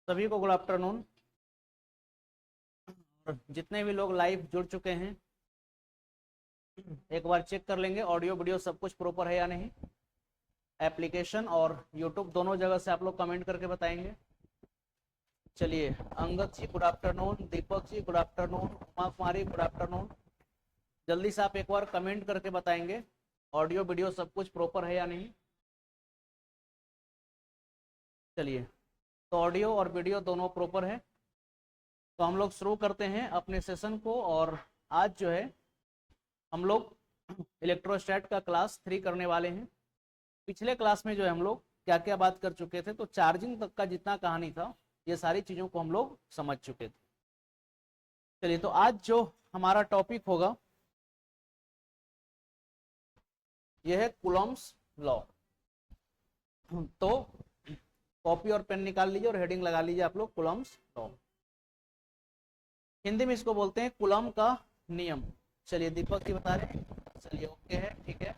सभी को good afternoon. जितने भी लोग लाइव जुड़ चुके हैं एक बार चेक कर लेंगे ऑडियो वीडियो सब कुछ प्रॉपर है या नहीं। एप्लीकेशन और यूट्यूब दोनों जगह से आप लोग कमेंट करके बताएंगे। चलिए, अंगद जी good afternoon, Deepak ji good afternoon, Uma कुमारी गुड आफ्टरनून। जल्दी से आप एक बार कमेंट करके बताएंगे ऑडियो वीडियो सब कुछ प्रॉपर है या नहीं। चलिए, तो ऑडियो और वीडियो दोनों प्रॉपर है तो हम लोग शुरू करते हैं अपने सेशन को। और आज जो है हम लोग इलेक्ट्रोस्टैट का क्लास 3 करने वाले हैं। पिछले क्लास में जो है हम लोग क्या क्या बात कर चुके थे, तो चार्जिंग तक का जितना कहानी था ये सारी चीज़ों को हम लोग समझ चुके थे। चलिए, तो आज जो हमारा टॉपिक होगा यह है कूलॉम्स लॉ। तो कॉपी और पेन निकाल लीजिए और हेडिंग लगा लीजिए आप लोग, कूलॉम्स लॉ। हिंदी में इसको बोलते हैं कूलॉम का नियम। चलिए, दीपक जी बता रहे हैं। चलिए, ओके है, ठीक है।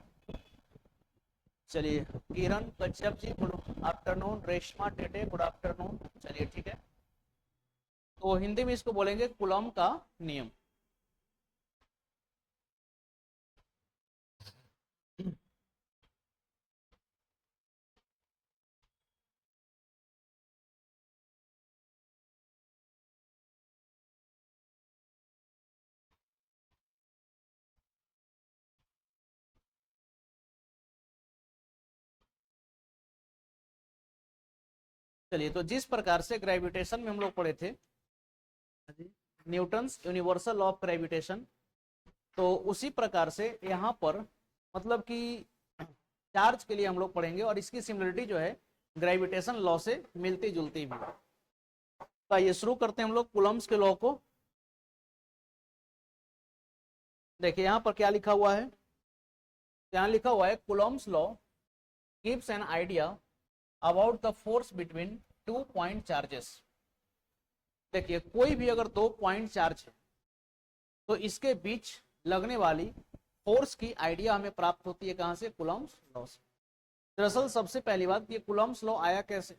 चलिए, Kiran Kashyap ji good afternoon, Reshma Tete good afternoon. चलिए, ठीक है। तो हिंदी में इसको बोलेंगे कूलॉम का नियम। चलिए, तो जिस प्रकार से ग्रेविटेशन में हम लोग पढ़े थे Newton's universal law of gravitation, तो उसी प्रकार से यहाँ पर मतलब कि चार्ज के लिए हम लोग पढ़ेंगे और इसकी सिमिलरिटी जो है ग्रेविटेशन लॉ से मिलती जुलती भी। तो आइए शुरू करते हैं हम लोग कूलम्स के लॉ को। देखिए यहाँ पर क्या लिखा हुआ है, यहाँ लिखा हुआ है Coulomb's law gives an idea about the force between 2 point charges. देखिए, कोई भी अगर 2 पॉइंट चार्ज है तो इसके बीच लगने वाली फोर्स की आइडिया हमें प्राप्त होती है कहां से? कूलम्स लॉ से। दरअसल सबसे पहली बात, ये कूलम्स लॉ आया कैसे?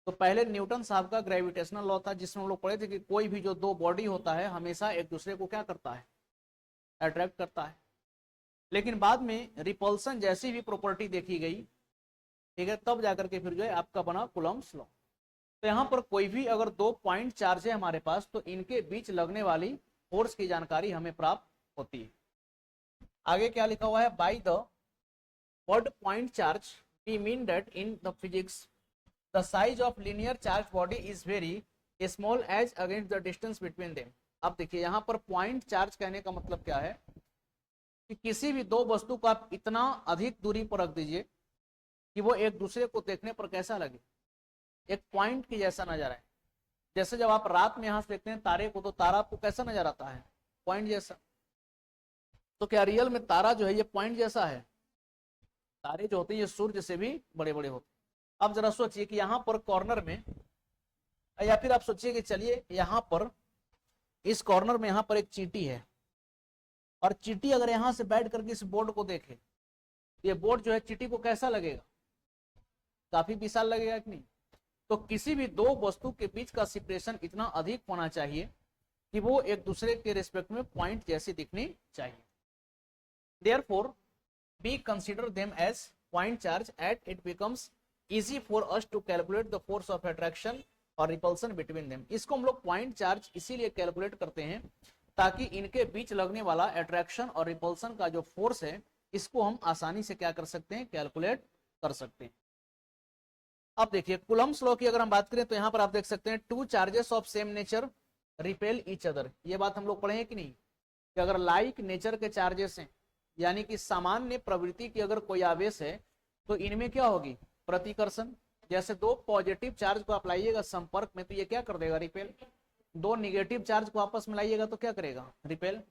तो पहले न्यूटन साहब का ग्रेविटेशनल लॉ था जिसमें हम लोग पढ़े थे कि कोई भी जो दो बॉडी होता है हमेशा एक दूसरे को क्या करता है? अट्रैक्ट करता है। लेकिन बाद में रिपल्सन जैसी भी प्रॉपर्टी देखी गई, ठीक है, तब जाकर के फिर जो है आपका बना कूलम्स लॉ। तो यहाँ पर कोई भी अगर 2 पॉइंट चार्ज है हमारे पास तो इनके बीच लगने वाली फोर्स की जानकारी हमें प्राप्त होती है। आगे क्या लिखा हुआ है? By the word point charge we mean that in the physics the size of linear charge body is very small as against the distance between them. अब देखिए, यहाँ पर पॉइंट चार्ज कहने का मतलब क्या है कि किसी भी दो वस्तु को आप इतना अधिक दूरी पर रख दीजिए कि वो एक दूसरे को देखने पर कैसा लगे? एक पॉइंट की जैसा नजर आए। जैसे जब आप रात में यहां से देखते हैं तारे को, तो तारा आपको कैसा नजर आता है? पॉइंट जैसा। तो क्या रियल में तारा जो है ये पॉइंट जैसा है? तारे जो होते हैं ये सूर्य से भी बड़े बड़े होते हैं। अब जरा सोचिए कि यहाँ पर कॉर्नर में, या फिर आप सोचिए कि चलिए यहाँ पर इस कॉर्नर में यहाँ पर एक चींटी है और चींटी अगर यहाँ से बैठ करके इस बोर्ड को देखे, ये बोर्ड जो है चींटी को कैसा लगेगा? काफी विशाल लगेगा कि नहीं? तो किसी भी दो वस्तु के बीच का सेपरेशन इतना अधिक होना चाहिए कि वो एक दूसरे के रिस्पेक्ट में पॉइंट जैसी दिखनी चाहिए। Therefore, we consider them as point charge at it becomes easy for us to calculate the force of attraction और repulsion between them। इसको हम लोग पॉइंट चार्ज इसीलिए कैलकुलेट करते हैं ताकि इनके बीच लगने वाला अट्रैक्शन और रिपल्सन का जो फोर्स है इसको हम आसानी से क्या कर सकते हैं? कैलकुलेट कर सकते हैं। अब देखिए, कूलम्स लॉ की अगर हम बात करें तो यहां पर आप देख सकते हैं two charges of same nature repel each other. ये बात हम लोग पढ़े हैं कि नहीं कि अगर लाइक नेचर के चार्जेस हैं, यानी कि सामान्य प्रवृत्ति की अगर कोई आवेश है तो इनमें क्या होगी? प्रतिकर्षण। जैसे दो पॉजिटिव चार्ज को आप लाइएगा संपर्क में तो ये क्या कर देगा? रिपेल। दो निगेटिव चार्ज को आपस में लाइएगा तो क्या करेगा? Repel.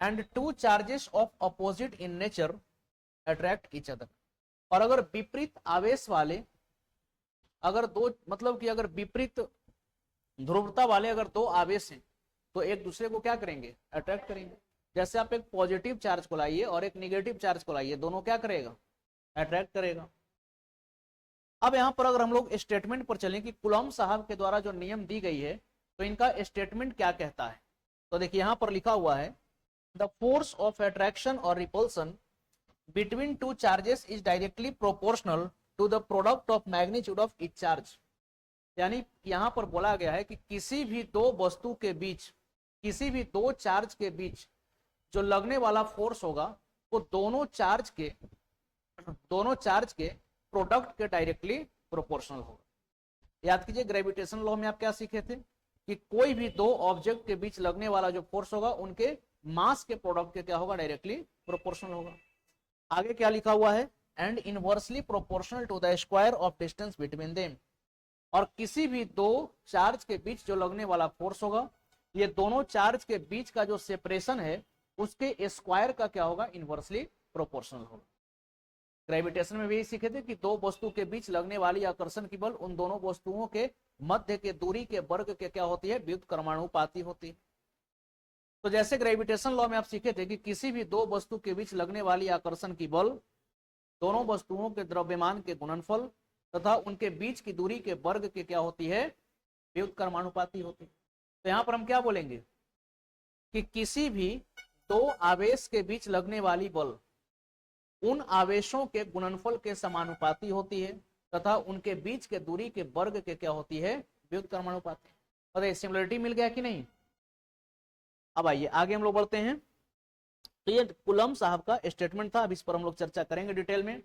And two charges of opposite in nature attract each other. और अगर विपरीत आवेश वाले, अगर दो मतलब कि अगर विपरीत ध्रुवता वाले अगर दो आवेश हैं तो एक दूसरे को क्या करेंगे? अट्रैक्ट करेंगे। जैसे आप एक पॉजिटिव चार्ज को लाइए और एक निगेटिव चार्ज को लाइए, दोनों क्या करेगा? अट्रैक्ट करेगा। अब यहाँ पर अगर हम लोग स्टेटमेंट पर चलें कि कुलॉम साहब के द्वारा जो नियम दी गई है तो इनका स्टेटमेंट क्या कहता है, तो देखिए यहाँ पर लिखा हुआ है द फोर्स ऑफ अट्रैक्शन और repulsion between two charges is directly proportional to the product of magnitude of each charge. यानी यहाँ पर बोला गया है कि किसी भी दो वस्तु के बीच, किसी भी दो चार्ज के बीच जो लगने वाला फोर्स होगा वो दोनों चार्ज के प्रोडक्ट के डायरेक्टली प्रोपोर्शनल होगा। याद कीजिए ग्रेविटेशन लॉ में आप क्या सीखे थे कि कोई भी दो ऑब्जेक्ट के बीच लगने वाला जो फोर्स होगा उनके मास के प्रोडक्ट के क्या होगा, डायरेक्टली प्रोपोर्शनल होगा। आगे क्या लिखा हुआ है, and inversely proportional to the square of distance between them. और किसी भी दो चार्ज के बीच जो लगने वाला फोर्स होगा ये दोनों चार्ज के बीच का जो सेपरेशन है उसके स्क्वायर का क्या होगा, इनवर्सली प्रोपोर्शनल होगा। ग्रेविटेशन में भी सीखे थे कि दो वस्तु के बीच लगने वाली आकर्षण की बल उन दोनों वस्तुओं के मध्य के दूरी के वर्ग के क्या होती है, व्युत्क्रमानुपाती होती। तो जैसे ग्रेविटेशन लॉ में आप सीखे थे कि किसी भी दो वस्तु के बीच लगने वाली आकर्षण की बल दोनों वस्तुओं के द्रव्यमान के गुणनफल तथा उनके बीच की दूरी के वर्ग के क्या होती है, व्युत्क्रमानुपाती होती। तो यहाँ पर हम क्या बोलेंगे कि किसी भी दो आवेश के बीच लगने वाली बल उन आवेशों के गुणनफल के समानुपाती होती है तथा उनके बीच के दूरी के वर्ग के क्या होती है, व्युत्क्रमानुपाती। और सिमिलरिटी मिल गया कि नहीं। अब आइए आगे हम लोग बढ़ते हैं। तो ये कुलम साहब का स्टेटमेंट था, अब इस पर हम लोग चर्चा करेंगे डिटेल में।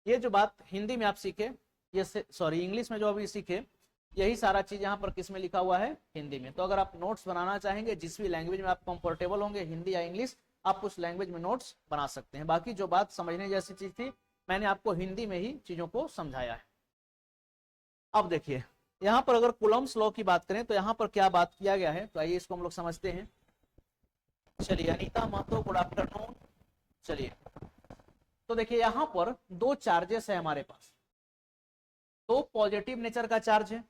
ये जो बात हिंदी में आप सीखे, ये सॉरी इंग्लिश में जो अभी सीखे, यही सारा चीज यहाँ पर किस में लिखा हुआ है, हिंदी में। तो अगर आप नोट्स बनाना चाहेंगे जिस भी लैंग्वेज में आप कंफर्टेबल होंगे, हिंदी या इंग्लिश, आप उस लैंग्वेज में नोट्स बना सकते हैं। बाकी जो बात समझने जैसी चीज थी मैंने आपको हिंदी में ही चीजों को समझाया है। अब देखिए यहाँ पर अगर कुलम्स लॉ की बात करें तो यहाँ पर क्या बात किया गया है, तो आइए इसको हम लोग समझते हैं। चलिए अनीता महतो, गुड आफ्टरनून। चलिए तो देखिए यहाँ पर दो चार्जेस है हमारे पास, तो पॉजिटिव नेचर का चार्ज है।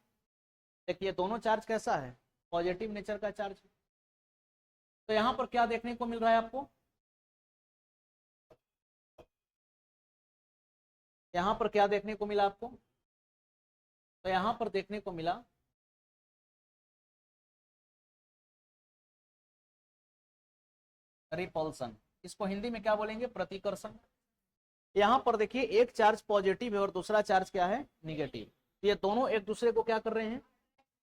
देखिए दोनों चार्ज कैसा है, पॉजिटिव नेचर का चार्ज है। तो यहाँ पर क्या देखने को मिल रहा है आपको, यहाँ पर क्या देखने को मिला आपको, तो यहाँ पर देखने को मिला रिपल्सन, इसको हिंदी में क्या बोलेंगे, प्रतिकर्षण। यहाँ पर देखिए एक चार्ज पॉजिटिव है और दूसरा चार्ज क्या है, निगेटिव। ये दोनों एक दूसरे को क्या कर रहे हैं,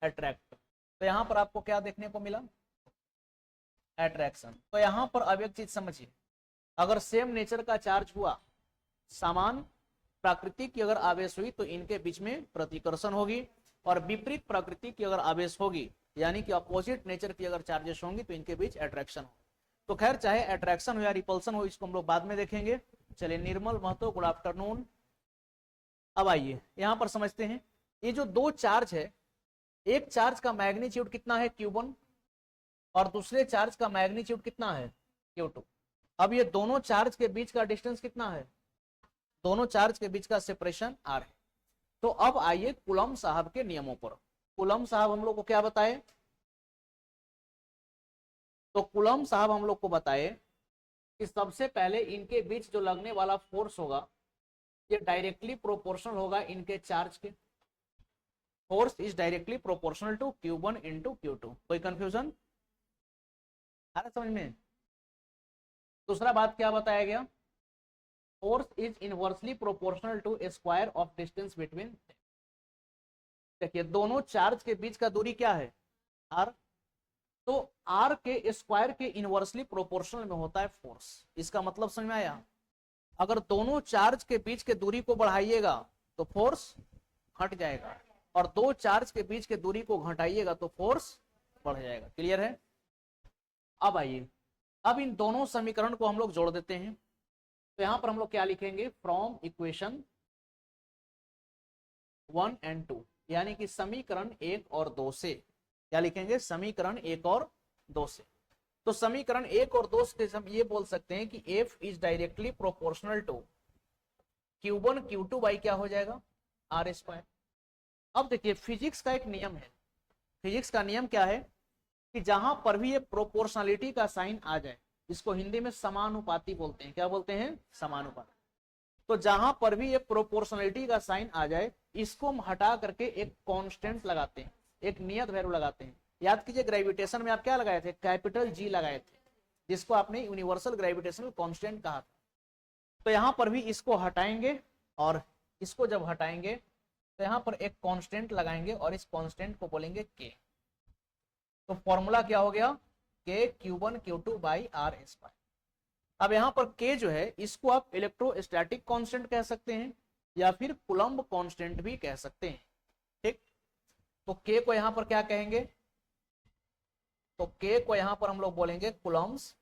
अट्रैक्ट। तो यहाँ पर आपको क्या देखने को मिला, अट्रैक्शन। तो यहाँ पर अब एक चीज समझिए, अगर सेम नेचर का चार्ज हुआ, समान प्रकृति की अगर आवेश हुई तो इनके बीच में प्रतिकर्षण होगी, और विपरीत प्रकृति की अगर आवेश होगी यानी कि अपोजिट नेचर की अगर चार्जेस होंगी तो इनके बीच अट्रैक्शन हो। तो खैर चाहे अट्रैक्शन हो या रिपल्सन हो इसको हम लोग बाद में देखेंगे। चलिए निर्मल महतो, गुड आफ्टरनून। अब आइए यहाँ पर समझते हैं, ये जो दो चार्ज है, एक चार्ज का मैग्नीट्यूड कितना है Q1 और दूसरे चार्ज का मैग्नीट्यूड कितना है Q2। अब ये दोनों चार्ज के बीच का डिस्टेंस कितना है, दोनों चार्ज के बीच का सेपरेशन R है। तो अब आइए कुलम साहब के नियमों पर। कुलम साहब हम लोग को क्या बताए, तो कुलम साहब हम लोग को बताए कि सबसे पहले इनके बीच जो लगने वाला फोर्स होगा ये डायरेक्टली प्रोपोर्शनल होगा इनके चार्ज के। Force is directly proportional to Q1 into Q2। कोई कंफ्यूजन आ रहा समझ में। दूसरा बात क्या बताया गया, force is inversely proportional to square of distance between. देखिए दोनों चार्ज के बीच का दूरी क्या है, R। तो R के स्क्वायर के इनवर्सली प्रोपोर्शनल में होता है फोर्स। इसका मतलब समझ में आया, अगर दोनों चार्ज के बीच के दूरी को बढ़ाइएगा तो फोर्स घट जाएगा, और दो चार्ज के बीच के दूरी को घटाइएगा तो फोर्स बढ़ जाएगा। क्लियर है। अब आइए, अब इन दोनों समीकरण को हम लोग जोड़ देते हैं। तो यहां पर हम लोग क्या लिखेंगे, फ्रॉम इक्वेशन 1 and 2, यानी कि समीकरण 1 और 2 से। क्या लिखेंगे, समीकरण 1 और 2 से। तो समीकरण 1 और 2 से हम ये बोल सकते हैं कि F is directly proportional to Q1 Q2 by क्या हो जाएगा, R स्क्वायर। अब देखिए फिजिक्स का एक नियम है, फिजिक्स का नियम क्या है कि जहां पर भी ये प्रोपोर्शनलिटी का साइन आ जाए, इसको हिंदी में समानुपाती बोलते हैं। क्या बोलते हैं, समानुपाती। तो जहां पर भी ये प्रोपोर्शनलिटी का साइन आ जाए, इसको हम हटा करके एक कांस्टेंट लगाते हैं, एक नियत वैल्यू लगाते हैं। याद कीजिए ग्रेविटेशन में आप क्या लगाए थे, कैपिटल जी लगाए थे, जिसको आपने यूनिवर्सल ग्रेविटेशनल कांस्टेंट कहा था। तो यहां पर भी इसको हटाएंगे और इसको जब हटाएंगे तो यहां पर एक कांस्टेंट लगाएंगे और इस कांस्टेंट को बोलेंगे के। तो फॉर्मूला क्या हो गया, के Q1 Q2 by R square. अब यहां पर के जो है इसको आप इलेक्ट्रोस्टैटिक कांस्टेंट कह सकते हैं या फिर कूलम्ब कांस्टेंट भी कह सकते हैं, ठीक। तो के को यहां पर क्या कहेंगे, तो के को यहां पर हम लोग बोलेंगे कूलम्ब्स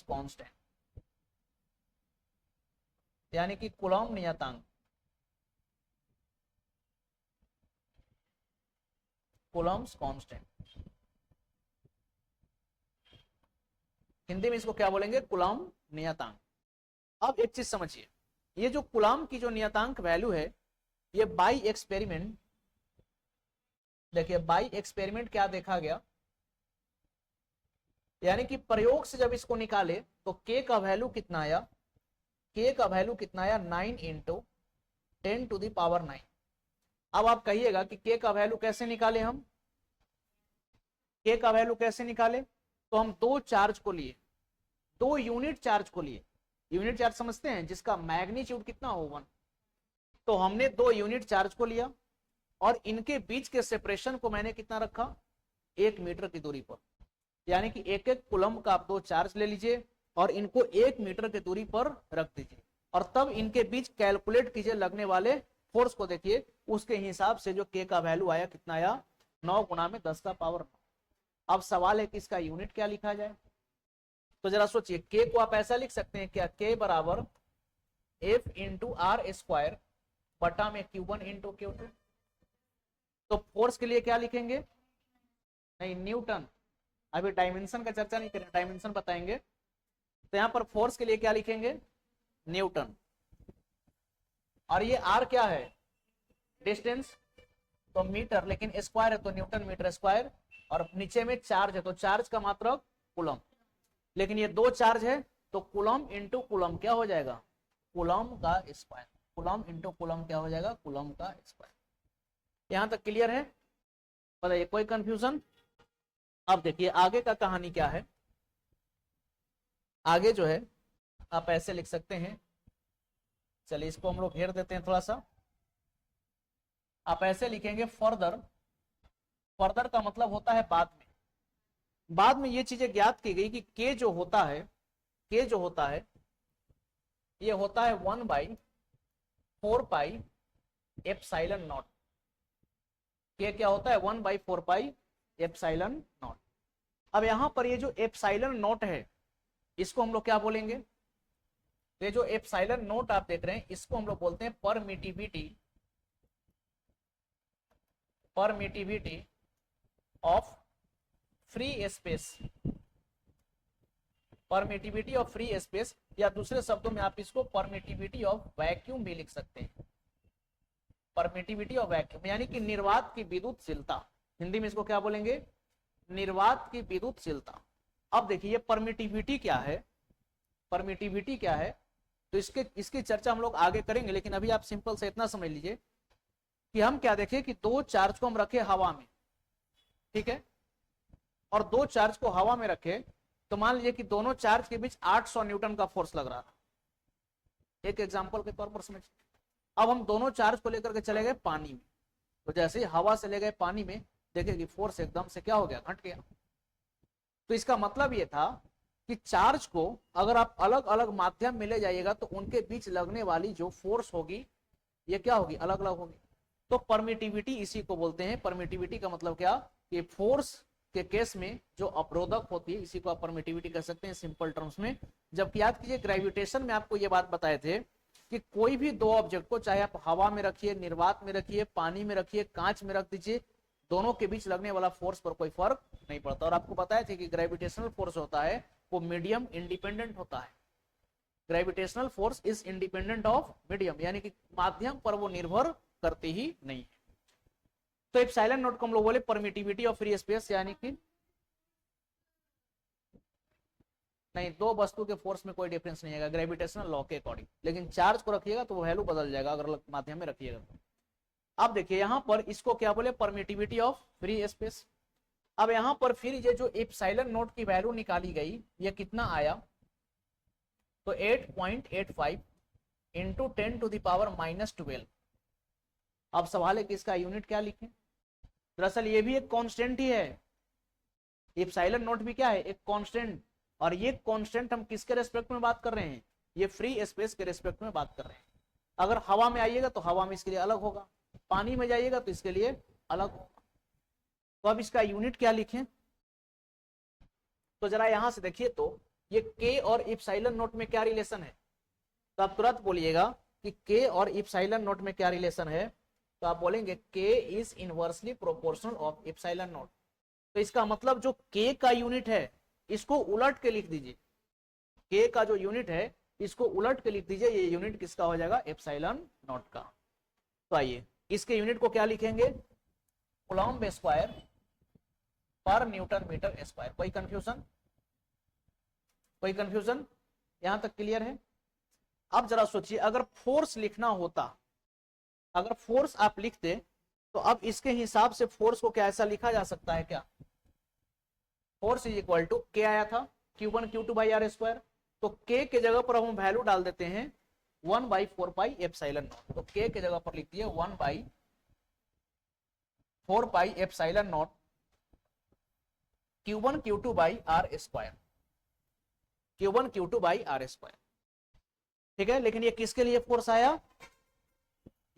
कांस्टेंट, यानी कि कूलम्ब नियतांक, कूलम्ब्स कांस्टेंट। हिंदी में इसको क्या बोलेंगे, कूलम्ब नियतांक। अब एक चीज समझिए, ये जो कूलम्ब की जो नियतांक वैल्यू है, ये बाई एक्सपेरिमेंट, देखिए बाई एक्सपेरिमेंट क्या देखा गया, यानी कि प्रयोग से जब इसको निकाले तो के का वैल्यू कितना आया, के का वैल्यू कितना आया 9 इंटू 10 टू द पावर 9। अब आप कहिएगा कि के का वैल्यू कैसे निकाले, हम के का वैल्यू कैसे निकाले, तो हम दो चार्ज को लिए, दो यूनिट चार्ज को लिए, यूनिट चार्ज समझते हैं जिसका मैग्नीट्यूड कितना हो 1, तो हमने दो यूनिट चार्ज को लिया और इनके बीच के सेपरेशन को मैंने कितना रखा, 1 मीटर की दूरी पर, यानी कि एक एक कूलम्ब का आप दो चार्ज ले लीजिए और इनको 1 मीटर की दूरी पर रख दीजिए और तब इनके बीच कैलकुलेट कीजिए लगने वाले फोर्स को, देखिए उसके हिसाब से जो के का वैल्यू आया कितना आया, 9 गुना में 10 का पावर 9। अब सवाल है कि इसका यूनिट क्या लिखा जाए, तो जरा सोचिए, के को आप ऐसा लिख सकते हैं क्या, के बराबर एफ इंटू आर स्क्वायर बटा में Q1 इंटू Q2। तो फोर्स के लिए क्या लिखेंगे, नहीं न्यूटन, अभी डायमेंशन का चर्चा नहीं करें, डायमेंशन बताएंगे। तो यहां पर फोर्स के लिए क्या लिखेंगे, न्यूटन, और ये आर क्या है, डिस्टेंस, तो मीटर, लेकिन स्क्वायर है तो न्यूटन मीटर स्क्वायर, और नीचे में चार्ज है तो चार्ज का मात्रक कूलम, लेकिन ये दो चार्ज है तो कूलम इंटू कूलम क्या हो जाएगा, कूलम का स्क्वायर, कूलम इंटू कूलम क्या हो जाएगा, कूलम का स्क्वायर। यहां तक क्लियर है, बताइए कोई कंफ्यूजन। अब देखिए आगे का कहानी क्या है, आगे जो है आप ऐसे लिख सकते हैं, चलिए इसको हम लोग घेर देते हैं थोड़ा सा, आप ऐसे लिखेंगे फर्दर, फर्दर का मतलब होता है बाद में, बाद में ये चीजें ज्ञात की गई कि के जो होता है, के जो होता है ये होता है 1/4 पाई एप्सिलॉन नॉट, के क्या होता है 1/4 पाई एप्सिलॉन नॉट। अब यहां पर ये जो एप्सिलॉन नॉट है इसको हम लोग क्या बोलेंगे, ये जो एप्सिलॉन नॉट आप देख रहे हैं इसको हम लोग बोलते हैं permittivity, permittivity of free space, permittivity of free space, या दूसरे शब्दों में आप इसको परमिटिविटी ऑफ वैक्यूम भी लिख सकते हैं, परमिटिविटी ऑफ वैक्यूम, यानी कि निर्वात की विद्युतशीलता, हिंदी में इसको क्या बोलेंगे, निर्वात की विद्युतशीलता। अब देखिए परमिटिविटी क्या है, परमिटिविटी क्या है, तो इसकी चर्चा हम लोग आगे करेंगे, लेकिन अभी आप सिंपल से इतना समझ लीजिए कि हम क्या देखें कि दो चार्ज को हम रखे हवा में, ठीक है, और दो चार्ज को हवा में रखे तो मान लीजिए कि दोनों चार्ज के बीच 800 न्यूटन का फोर्स लग रहा था, एक एग्जांपल के तौर पर समझिए। अब हम दोनों चार्ज को लेकर के चले गए पानी में, तो जैसे ही हवा से ले गए पानी में देखे कि फोर्स एकदम से क्या हो गया, घट गया। तो इसका मतलब ये था कि चार्ज को अगर आप अलग अलग माध्यम में ले जाइएगा तो उनके बीच लगने वाली जो फोर्स होगी ये क्या होगी, अलग अलग होगी। तो परमिटिविटी इसी को बोलते हैं, परमिटिविटी का मतलब क्या, कि फोर्स के केस में जो अवरोधक होती है इसी को आप परमिटिविटी कह सकते हैं सिंपल टर्म्स में। जबकि याद कीजिए ग्रेविटेशन में आपको ये बात बताए थे कि कोई भी दो ऑब्जेक्ट को चाहे आप हवा में रखिए, निर्वात में रखिए, पानी में रखिए, कांच में रख दीजिए, दोनों के बीच लगने वाला फोर्स पर कोई फर्क नहीं पड़ता। और आपको बताया था कि ग्रेविटेशनल फोर्स होता है वो मीडियम इंडिपेंडेंट होता है, gravitational force is independent of medium, यानी कि माध्यम पर वो निर्भर करती ही नहीं है। तो एप्सिलॉन नॉट को हम लोग बोले परमिटिविटी ऑफ फ्री स्पेस, यानी कि नहीं, दो वस्तु के फोर्स में कोई डिफरेंस नहीं आएगा ग्रेविटेशनल लॉ के अकॉर्डिंग, लेकिन चार्ज को रखिएगा तो वो वैल्यू बदल जाएगा अगर माध्यम में रखिएगा तो। अब देखिए यहाँ पर इसको क्या बोले, परमिटिविटी ऑफ फ्री स्पेस। अब यहाँ पर फिर ये जो एप्सिलॉन नॉट की वैल्यू निकाली गई ये कितना आया, तो 8.85 इंटू 10⁻⁻12। अब सवाल है कि इसका यूनिट क्या लिखें। दरअसल ये भी एक कांस्टेंट ही है, एप्सिलॉन नॉट भी क्या है, एक कांस्टेंट। और ये कांस्टेंट हम किसके रेस्पेक्ट में बात कर रहे हैं, ये फ्री स्पेस के रेस्पेक्ट में बात कर रहे हैं। अगर हवा में आइएगा तो हवा में इसके लिए अलग होगा, पानी में जाइएगा तो इसके लिए अलग होगा। तो अब इसका यूनिट क्या लिखें, तो जरा यहां से देखिए तो ये के और एप्सिलॉन नॉट में क्या रिलेशन है, तो आप तुरंत बोलिएगा कि के और एप्सिलॉन नॉट में क्या रिलेशन है, तो आप बोलेंगे के is inversely proportional of epsilon not. तो इसका मतलब जो के का यूनिट है इसको उलट के लिख दीजिए, के का जो यूनिट है इसको उलट के लिख दीजिए, ये यूनिट किसका हो जाएगा, एप्सिलॉन नॉट का। तो आइए इसके यूनिट को क्या लिखेंगे, कूलम्ब स्क्वायर पर न्यूटन मीटर स्क्वायर। कोई कंफ्यूजन, कोई कंफ्यूजन, यहां तक क्लियर है। अब जरा सोचिए अगर फोर्स लिखना होता, अगर फोर्स आप लिखते तो अब इसके हिसाब से फोर्स को क्या ऐसा लिखा जा सकता है क्या, फोर्स इज इक्वल टू के आया था Q1 Q2 by R square, तो के के जगह पर हम वैल्यू डाल देते हैं 1/4 पाई एप्सिलॉन नॉट। तो के जगह पर लिख दिए 1/4 pi epsilon not Q1 Q2 by R square, Q1 Q2 by R square. ठीक है, लेकिन ये किसके लिए फोर्स आया,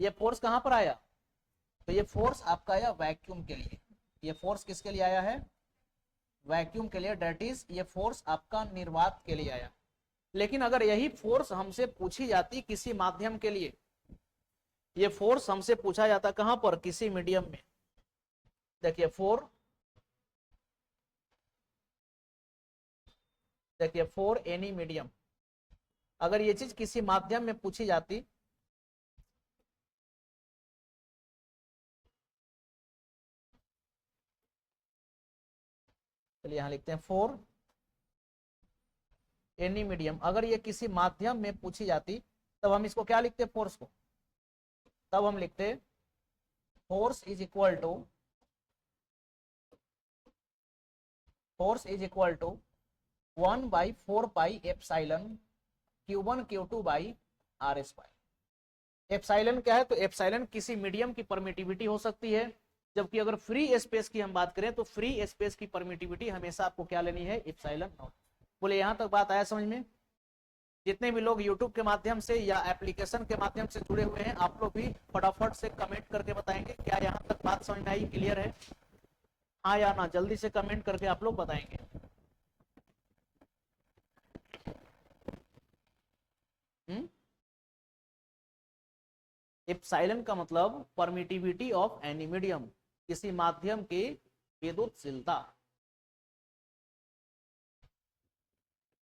ये फोर्स कहां पर आया, तो ये फोर्स आपका आया वैक्यूम के लिए। ये फोर्स किसके लिए आया है, वैक्यूम के लिए, डेट इज ये फोर्स आपका निर्वात के लिए आया। लेकिन अगर यही फोर्स हमसे पूछी जाती किसी माध्यम के लिए, ये फोर्स हमसे पूछा जाता कहां पर, किसी मीडियम में, देखिए फॉर एनी मीडियम, अगर ये चीज किसी माध्यम में पूछी जाती, चलिए यहां लिखते हैं फॉर एनी मीडियम, अगर ये किसी माध्यम में पूछी जाती तब हम इसको क्या लिखते, फोर्स को, तब हम लिखते force is equal to 1/4 pi epsilon Q1 Q2 by R square. Epsilon क्या है, तो एप्सिलॉन किसी मीडियम की परमिटिविटी हो सकती है, जबकि अगर फ्री स्पेस की हम बात करें तो फ्री स्पेस की परमिटिविटी हमेशा आपको क्या लेनी है, एप्सिलॉन नॉट। बोले यहां तक बात आया समझ में। जितने भी लोग यूट्यूब के माध्यम से या एप्लीकेशन के माध्यम से जुड़े हुए हैं, आप लोग भी फटाफट से कमेंट करके बताएंगे क्या यहां तक बात समझ में आई, क्लियर है, हाँ या ना, जल्दी से कमेंट करके आप लोग बताएंगे। एप्सिलॉन का मतलब परमिटिविटी ऑफ एनी मीडियम, किसी माध्यम की विद्युतशीलता।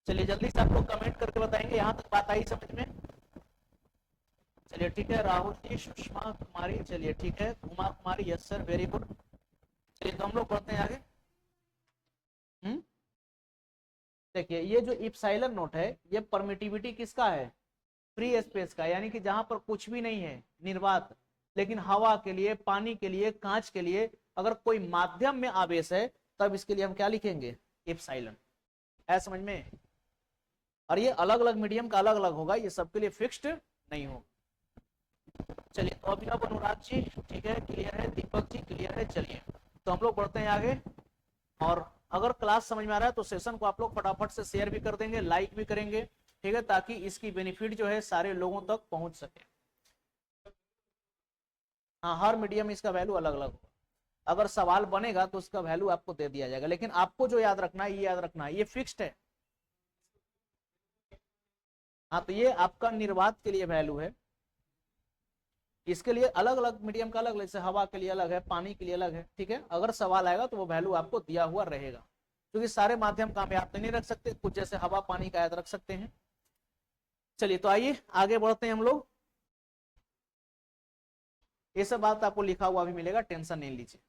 चलिए जल्दी से आप लोग कमेंट करके बताएंगे यहां तक बात आई समझ में। चलिए ठीक है, राहुल जी, सुषमा कुमारी, चलिए ठीक है, उमा कुमारी, यस सर, वेरी गुड। चलिए तो हम लोग पढ़ते हैं आगे। देखिए ये जो एप्सिलॉन नॉट है ये परमिटिविटी किसका है, फ्री स्पेस का, यानी कि जहां पर कुछ भी नहीं है, निर्वात। लेकिन हवा के लिए, पानी के लिए, कांच के लिए अगर कोई माध्यम में आवेश है तब इसके लिए हम क्या लिखेंगे, एप्सिलॉन। है समझ में। और ये अलग अलग मीडियम का अलग अलग होगा, ये सबके लिए फिक्स्ड नहीं हो। चलिए तो अभिनव अनुराग जी ठीक है, क्लियर है, दीपक जी क्लियर है। चलिए तो हम लोग बढ़ते हैं आगे, और अगर क्लास समझ में आ रहा है तो सेशन को आप लोग फटाफट से शेयर भी कर देंगे, लाइक भी करेंगे, ठीक है, ताकि इसकी बेनिफिट जो है सारे लोगों तक पहुंच सके। हाँ, हर मीडियम में इसका वैल्यू अलग अलग होगा, अगर सवाल बनेगा तो उसका वैल्यू आपको दे दिया जाएगा, लेकिन आपको जो याद रखना है, ये याद रखना है, ये फिक्स्ड है। हाँ, तो ये आपका निर्वात के लिए वैल्यू है, इसके लिए अलग अलग मीडियम का अलग, जैसे हवा के लिए अलग है, पानी के लिए अलग है, ठीक है। अगर सवाल आएगा तो वो वैल्यू आपको दिया हुआ रहेगा, क्योंकि सारे माध्यम का हम याद तो नहीं रख सकते, कुछ जैसे हवा पानी का याद रख सकते हैं। चलिए तो आइए आगे बढ़ते हैं हम लोग, ये सब बात आपको लिखा हुआ भी मिलेगा, टेंशन नहीं लीजिए।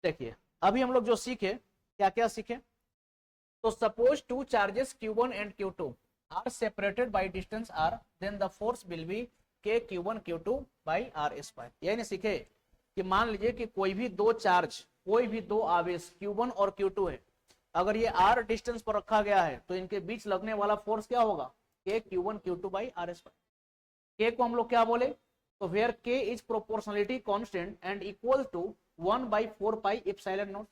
देखिए अभी हम लोग जो सीखे, क्या क्या सीखे, तो suppose two charges Q1 and Q2 are separated by distance r, then the force will be K Q1 Q2 by r square. यही नहीं सीखे कि मान लीजिए कि कोई भी दो आवेश Q1 और Q2 है, अगर ये r डिस्टेंस पर रखा गया है तो इनके बीच लगने वाला फोर्स क्या होगा, K Q1 Q2 by r square. K को हम लोग क्या बोले, तो where K is proportionality constant and equal to 1/4 pi epsilon not.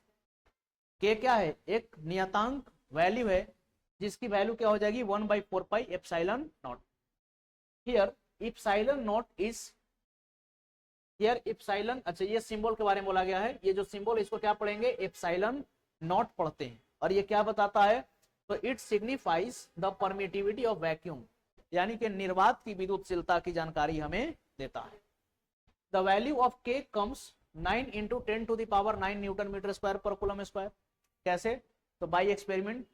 K क्या है, एक नियतांक वैल्यू है जिसकी वैल्यू क्या हो जाएगी 1/4 pi epsilon not. Here epsilon not is here epsilon, अच्छा ये सिंबल के बारे में बोला गया है, ये जो सिंबल इसको क्या पढ़ेंगे, एप्सिलॉन नॉट पढ़ते हैं। और ये क्या बताता है, तो it signifies the permittivity of vacuum, यानी कि निर्वात की विद्युतशीलता की जानकारी हमें देता है। The value of K comes 9 × 10⁹ newton metre square पर कूलम स्क्वायर। कैसे, तो बाई एक्सपेरिमेंट,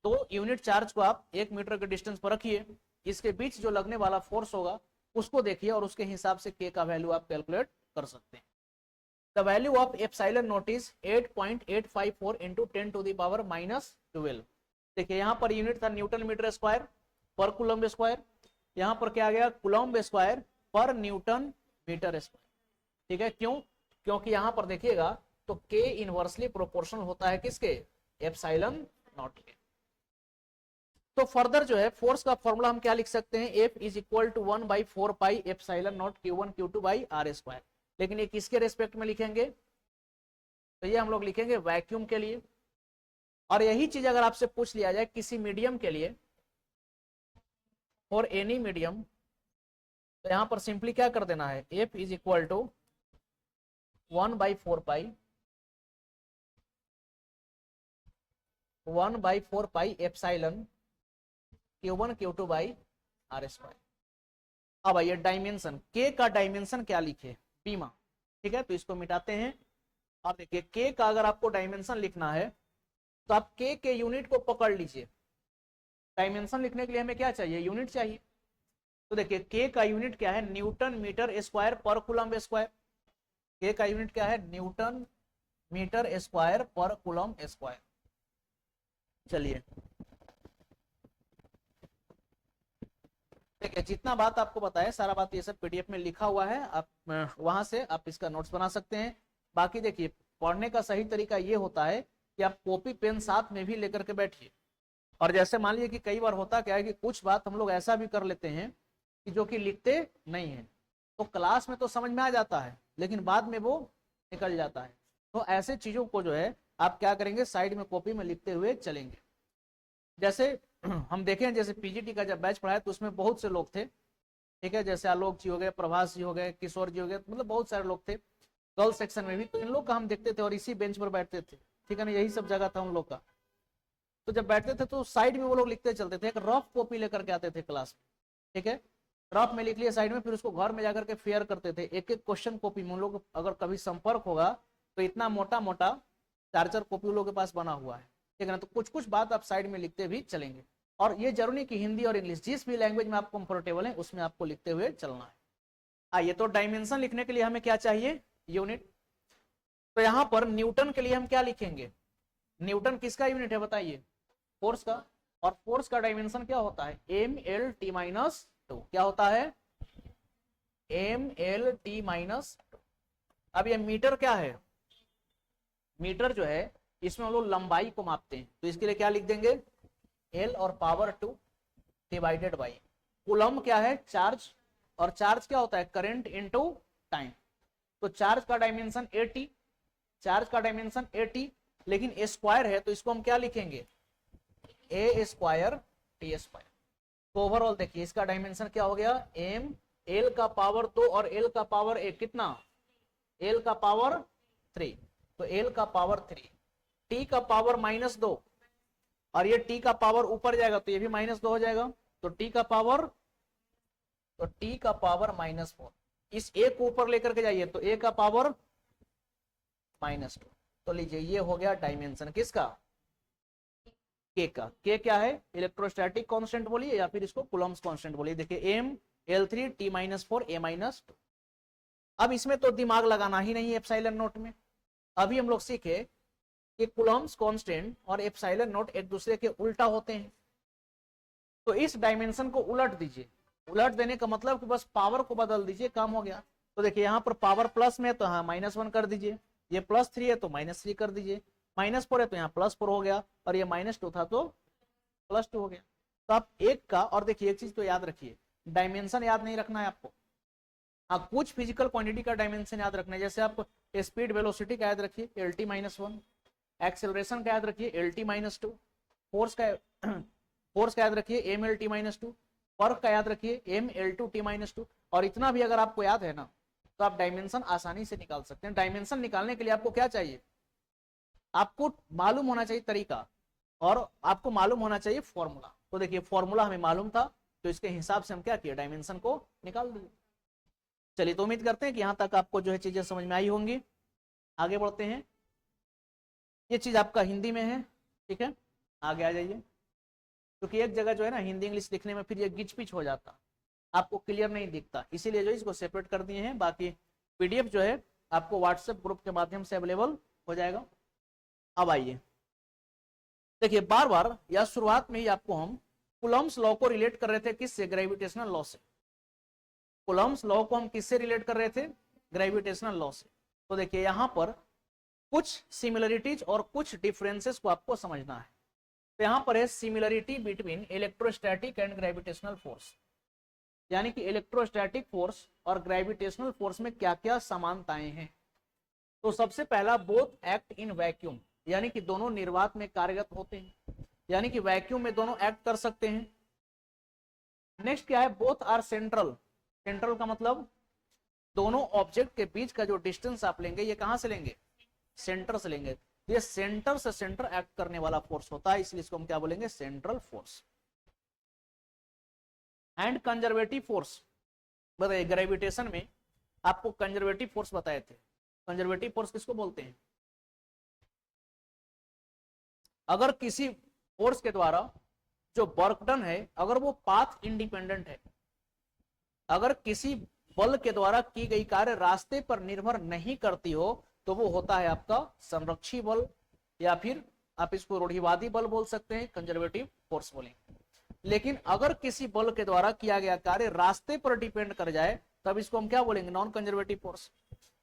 तो यूनिट चार्ज को आप 1 मीटर के डिस्टेंस पर रखिए, इसके बीच जो लगने वाला फोर्स होगा उसको देखिए और उसके हिसाब से K का वैल्यू आप कैलकुलेट कर सकते हैं। The value of epsilon not is 8.854 × 10⁻⁻12। देखिए यहाँ पर यूनिट था न्यूटन मीटर स्क्वायर पर कूलम स्क्वायर, यहाँ पर क्या आ गया, कूलम स्क्वायर पर न्यूटन मीटर स्क्वायर। ठीक है, क्यों, क्योंकि यहाँ पर देखिएगा तो K इनवर्सली प्रोपोर्शनल होता है किसके, एप्सिलॉन नॉट के। तो फर्दर जो है फोर्स का फॉर्मूला हम क्या लिख सकते हैं, F is equal to 1/4 pi epsilon not Q1 Q2 by r square. लेकिन ये किसके रेस्पेक्ट में लिखेंगे, तो ये हम लोग लिखेंगे वैक्यूम के लिए। और यही चीज अगर आपसे पूछ लिया जाए किसी मीडियम के लिए, फॉर एनी मीडियम, तो यहां पर सिंपली क्या कर देना है, F is equal to 1/4 pi epsilon Q1 Q2 by r square. अब आइए डायमेंशन, K का डायमेंशन क्या लिखे, बीमा। ठीक है, तो इसको मिटाते हैं और देखिए K का अगर आपको डायमेंशन लिखना है तो आप K के यूनिट को पकड़ लीजिए। डायमेंशन लिखने के लिए हमें क्या चाहिए, यूनिट चाहिए। तो देखिए K का यूनिट क्या है, न्यूटन मीटर स्क्वायर पर कूलम स्क्वायर। K का यूनिट क्या है, न्यूटन मीटर स्क्वायर पर कूलम स्क्वायर। चलिए देखिए, जितना बात आपको बताया सारा बात ये सब PDF में लिखा हुआ है, आप वहां से आप इसका नोट्स बना सकते हैं। बाकी देखिए पढ़ने का सही तरीका ये होता है कि आप कॉपी पेन साथ में भी लेकर के बैठिए। और जैसे मान लीजिए कि कई बार होता क्या है कि कुछ बात हम लोग ऐसा भी कर लेते हैं कि जो कि लिखते नहीं है, तो क्लास में तो समझ में आ जाता है लेकिन बाद में वो निकल जाता है। तो ऐसे चीजों को जो है आप क्या करेंगे, साइड में कॉपी में लिखते हुए चलेंगे। जैसे हम देखें, जैसे PGT का जब बैच पढ़ाया तो उसमें बहुत से लोग थे। ठीक है, जैसे आलोक जी हो गए, प्रभास जी हो गए, किशोर जी हो गए, मतलब बहुत सारे लोग थे गर्ल्स सेक्शन में भी। तो इन लोग का हम देखते थे और इसी बेंच पर बैठते थे। ठीक है ना, यही सब जगह था उन लोग का। तो जब बैठते थे तो साइड में वो लोग लिखते चलते थे, एक रफ कॉपी लेकर के आते थे क्लास में। ठीक है, रफ में लिख लिया साइड में, फिर उसको घर में जाकर के फेयर करते थे। एक एक क्वेश्चन कॉपी में उन लोग अगर कभी संपर्क होगा तो इतना मोटा मोटा 4-4 कॉपी उन लोगों के पास बना हुआ है। ठीक है ना, तो कुछ कुछ बात आप साइड में लिखते भी चलेंगे। और ये जरूरी नहीं कि हिंदी और इंग्लिश, जिस भी लैंग्वेज में आप कंफर्टेबल है उसमें आपको लिखते हुए चलना है। आइए, तो डायमेंशन लिखने के लिए हमें क्या चाहिए, यूनिट। तो यहां पर न्यूटन के लिए हम क्या लिखेंगे, न्यूटन किसका यूनिट है बताइए, फोर्स का। और फोर्स का डायमेंशन क्या होता है, mLt-2। क्या होता है, mLt-2। अब ये मीटर क्या है, मीटर जो है इसमें हम लोग लंबाई को मापते हैं, तो इसके लिए क्या लिख देंगे, L और पावर 2 डिवाइडेड बाई कूलम क्या है, चार्ज। और चार्ज क्या होता है, करंट इनटू टाइम। तो चार्ज का डायमेंशन 80, चार्ज का डायमेंशन 80, लेकिन ए स्क्वायर है तो इसको हम क्या लिखेंगे, ए स्क्वायर टी स्क्वायर। तो ओवरऑल देखिए इसका डायमेंशन क्या हो गया, m L का पावर 2 और L का पावर 1 कितना, L का पावर 3, तो L का पावर 3, T का पावर -2 और ये T का पावर ऊपर जाएगा तो ये भी -2 हो जाएगा, तो T का पावर -4। इस एक को ऊपर लेकर के जाइए तो A का पावर -2। तो लीजिए ये हो गया डायमेंशन किसका, K का। K क्या है, इलेक्ट्रोस्टैटिक कांस्टेंट बोलिए या फिर इसको कूलम्स कांस्टेंट बोलिए। देखिए m L3 T-4 A-2। अब इसमें तो दिमाग लगाना ही नहीं है एप्सिलॉन नॉट में। अभी हम लोग सीखे कि कूलम्ब्स कांस्टेंट और एप्सिलॉन नॉट एक दूसरे के उल्टा होते हैं, तो इस डायमेंशन को उलट दीजिए। उलट देने का मतलब कि बस पावर को बदल दीजिए, काम हो गया। तो देखिए यहाँ पर पावर प्लस में है तो हाँ -1 कर दीजिए, ये +3 है तो -3 कर दीजिए, -4 है तो यहाँ +4 हो गया, और ये -2 था तो +2 हो गया। तो आप एक का, और देखिए एक चीज तो याद रखिए, डायमेंशन याद नहीं रखना है आपको। हाँ, कुछ फिजिकल क्वांटिटी का डायमेंशन याद रखना है, जैसे आप स्पीड वेलोसिटी का याद रखिए LT-1, एक्सेलरेशन का याद रखिए LT-2, फोर्स का याद रखिए MLT-2, वर्क का याद रखिए ML2T-2। और इतना भी अगर आपको याद है ना, तो आप डायमेंशन आसानी से निकाल सकते हैं। डायमेंशन निकालने के लिए आपको क्या चाहिए, आपको मालूम होना चाहिए तरीका, और आपको मालूम होना चाहिए फॉर्मूला। तो देखिए फॉर्मूला हमें मालूम था, तो इसके हिसाब से हम क्या किए, डायमेंशन को निकाल दिए। चलिए, तो उम्मीद करते हैं कि यहाँ तक आपको जो है चीजें समझ में आई होंगी। आगे बढ़ते हैं। ये चीज आपका हिंदी में है, ठीक है, आगे आ जाइए, क्योंकि एक जगह जो है ना हिंदी इंग्लिश लिखने में फिर ये गिच पिच हो जाता, आपको क्लियर नहीं दिखता, इसीलिए जो इसको सेपरेट कर दिए हैं। बाकी PDF जो है आपको व्हाट्सएप ग्रुप के माध्यम से अवेलेबल हो जाएगा। अब आइए, देखिए बार बार या शुरुआत में ही आपको हम कूलम्ब्स लॉ को रिलेट कर रहे थे, किससे, ग्रेविटेशनल लॉ से। कूलम्ब्स लॉ को हम किससे रिलेट कर रहे थे, ग्रेविटेशनल लॉ से। तो देखिए यहाँ पर कुछ सिमिलरिटीज और कुछ डिफरेंसेस को आपको समझना है। तो यहाँ पर है similarity between electrostatic and gravitational force, यानी कि इलेक्ट्रोस्टैटिक फोर्स और ग्रेविटेशनल फोर्स में क्या क्या समानताएं हैं। तो सबसे पहला, बोथ एक्ट इन वैक्यूम, यानी कि दोनों निर्वात में कार्यरत होते हैं, यानी कि वैक्यूम में दोनों एक्ट कर सकते हैं। नेक्स्ट क्या है, बोथ आर सेंट्रल। सेंट्रल का मतलब दोनों ऑब्जेक्ट के बीच का जो डिस्टेंस आप लेंगे, ये कहां से लेंगे, सेंटर से लेंगे। ये सेंटर से सेंटर एक्ट करने वाला फोर्स होता है, इसलिए इसको हम क्या बोलेंगे, central force. And conservative force, बताइए ग्रेविटेशन में आपको कंजर्वेटिव फोर्स बताए थे। कंजर्वेटिव फोर्स किसको बोलते हैं, अगर किसी फोर्स के द्वारा जो वर्क डन है, अगर वो पाथ इंडिपेंडेंट है, अगर किसी बल के द्वारा की गई कार्य रास्ते पर निर्भर नहीं करती हो, तो वो होता है आपका संरक्षी बल, या फिर आप इसको रूढ़िवादी बल बोल सकते हैं, कंजर्वेटिव फोर्स बोलेंगे। लेकिन अगर किसी बल के द्वारा किया गया कार्य रास्ते पर डिपेंड कर जाए, तब इसको हम क्या बोलेंगे, नॉन कंजर्वेटिव फोर्स।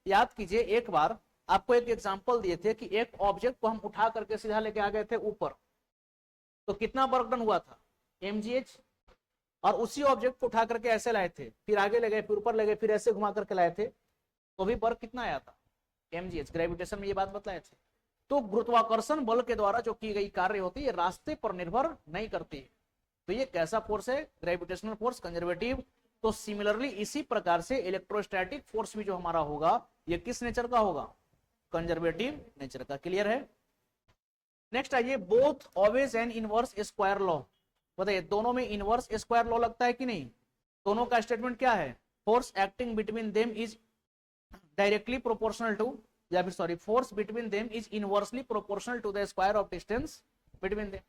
याद कीजिए, एक बार आपको एक एग्जांपल दिए थे कि एक ऑब्जेक्ट को हम उठा करके सीधा लेके आ गए थे ऊपर, तो कितना वर्क डन हुआ था, mgh। और उसी ऑब्जेक्ट को उठा करके ऐसे लाए थे, फिर आगे ले गए, फिर ऊपर ले गए, फिर ऐसे घुमा करके लाए थे, तो भी वर्क कितना आया था, mgh। ग्रेविटेशन में ये बात बताए थे। तो गुरुत्वाकर्षण बल के द्वारा जो की गई कार्य होती है, रास्ते पर निर्भर नहीं करती। तो ये कैसा फोर्स है, ग्रेविटेशनल फोर्स, कंजर्वेटिव। तो सिमिलरली इसी प्रकार से इलेक्ट्रोस्टैटिक फोर्स भी जो हमारा होगा, ये किस नेचर का होगा, कंजर्वेटिव नेचर का। क्लियर है। नेक्स्ट आइए, both always and inverse square law. बताइए दोनों में इनवर्स स्क्वायर लॉ लगता है कि नहीं। दोनों का स्टेटमेंट क्या है, force acting between them is directly proportional to, या फिर sorry, force between them is inversely proportional to the square of distance between them.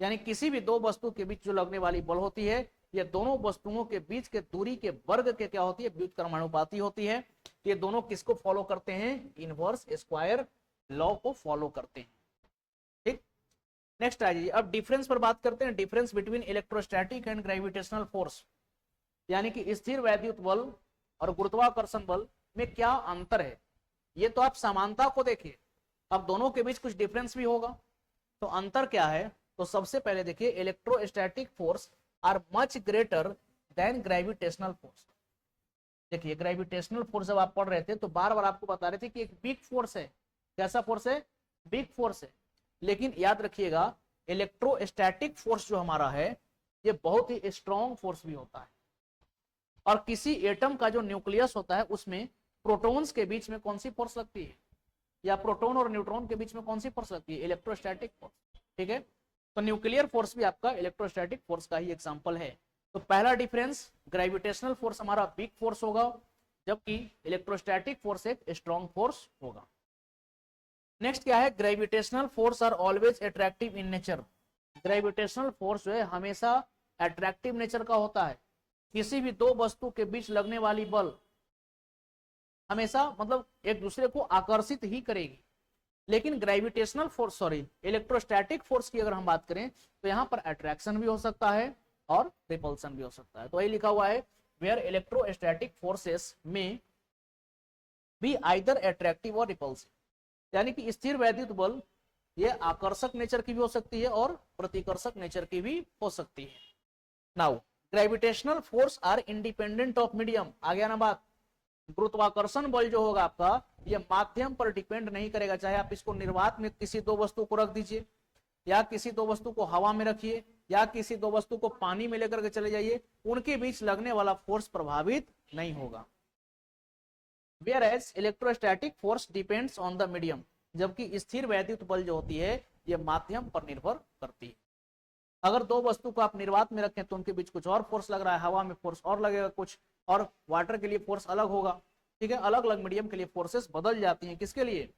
यानी किसी भी दो वस्तु के बीच जो लगने वाली बल होती है, ये दोनों वस्तुओं के बीच के दूरी के वर्ग के क्या होती है, व्युत्क्रमानुपाती होती है। ये दोनों किसको फॉलो करते हैं, इनवर्स स्क्वायर लॉ को फॉलो करते हैं। ठीक, नेक्स्ट आ जाइए, अब डिफरेंस पर बात करते हैं। Difference between electrostatic and gravitational force, यानी कि स्थिर वैद्युत बल और गुरुत्वाकर्षण बल में क्या अंतर है। ये तो आप समानता को देखिए, अब दोनों के बीच कुछ डिफरेंस भी होगा, तो अंतर क्या है। तो सबसे पहले देखिए, electrostatic force are much greater than gravitational force. देखिए ग्रेविटेशनल फोर्स जब आप पढ़ रहे थे, तो बार बार आपको बता रहे थे कि एक बिग फोर्स है। कैसा फोर्स है, बिग फोर्स है। लेकिन याद रखिएगा, इलेक्ट्रोस्टैटिक फोर्स जो हमारा है, ये बहुत ही स्ट्रॉन्ग फोर्स भी होता है। और किसी एटम का जो न्यूक्लियस होता है, उसमें प्रोटॉन्स के बीच में कौन सी फोर्स लगती है, या प्रोटॉन और न्यूट्रॉन के बीच में कौन सी फोर्स लगती है, इलेक्ट्रोस्टैटिक फोर्स। ठीक है, तो न्यूक्लियर फोर्स भी आपका इलेक्ट्रोस्टैटिक फोर्स का ही एग्जांपल है। तो पहला डिफरेंस, ग्रेविटेशनल फोर्स हमारा वीक फोर्स होगा, जबकि इलेक्ट्रोस्टैटिक फोर्स एक स्ट्रॉन्ग फोर्स होगा। नेक्स्ट क्या है, gravitational force are always attractive in nature. Gravitational force जो है हमेशा अट्रैक्टिव नेचर का होता है। किसी भी दो वस्तु के बीच लगने वाली बल हमेशा मतलब एक दूसरे को आकर्षित ही करेगी। लेकिन gravitational force sorry electrostatic force की अगर हम बात करें तो यहाँ पर अट्रैक्शन भी हो सकता है और रिपल्सन भी हो सकता है। तो वही लिखा हुआ है वेयर इलेक्ट्रोस्टैटिक फोर्सेस में बी आइदर अट्रैक्टिव और रिपल्सिव, यानी कि स्थिर वैद्युत बल ये आकर्षक नेचर की भी हो सकती है और प्रतिकर्षक नेचर की भी हो सकती है। Now gravitational force are independent of medium, आ गया ना बात। गुरुत्वाकर्षण बल जो होगा आपका ये माध्यम पर डिपेंड नहीं करेगा, चाहे आप इसको निर्वात में किसी दो वस्तु को रख दीजिए या किसी दो वस्तु को हवा में रखिए या किसी दो वस्तु को पानी में लेकर के चले जाइए, उनके बीच लगने वाला फोर्स प्रभावित नहीं होगा। Whereas electrostatic force depends on the medium, जबकि स्थिर वैद्युत बल जो होती है ये माध्यम पर निर्भर करती है। अगर दो वस्तु को आप निर्वात में रखें तो उनके बीच कुछ और फोर्स लग रहा है, हवा में फोर्स और लगेगा कुछ, और वाटर के लिए फोर्स अलग होगा, ठीक है। अलग अलग मीडियम के लिए फोर्सेस बदल जाती हैं, किसके लिए?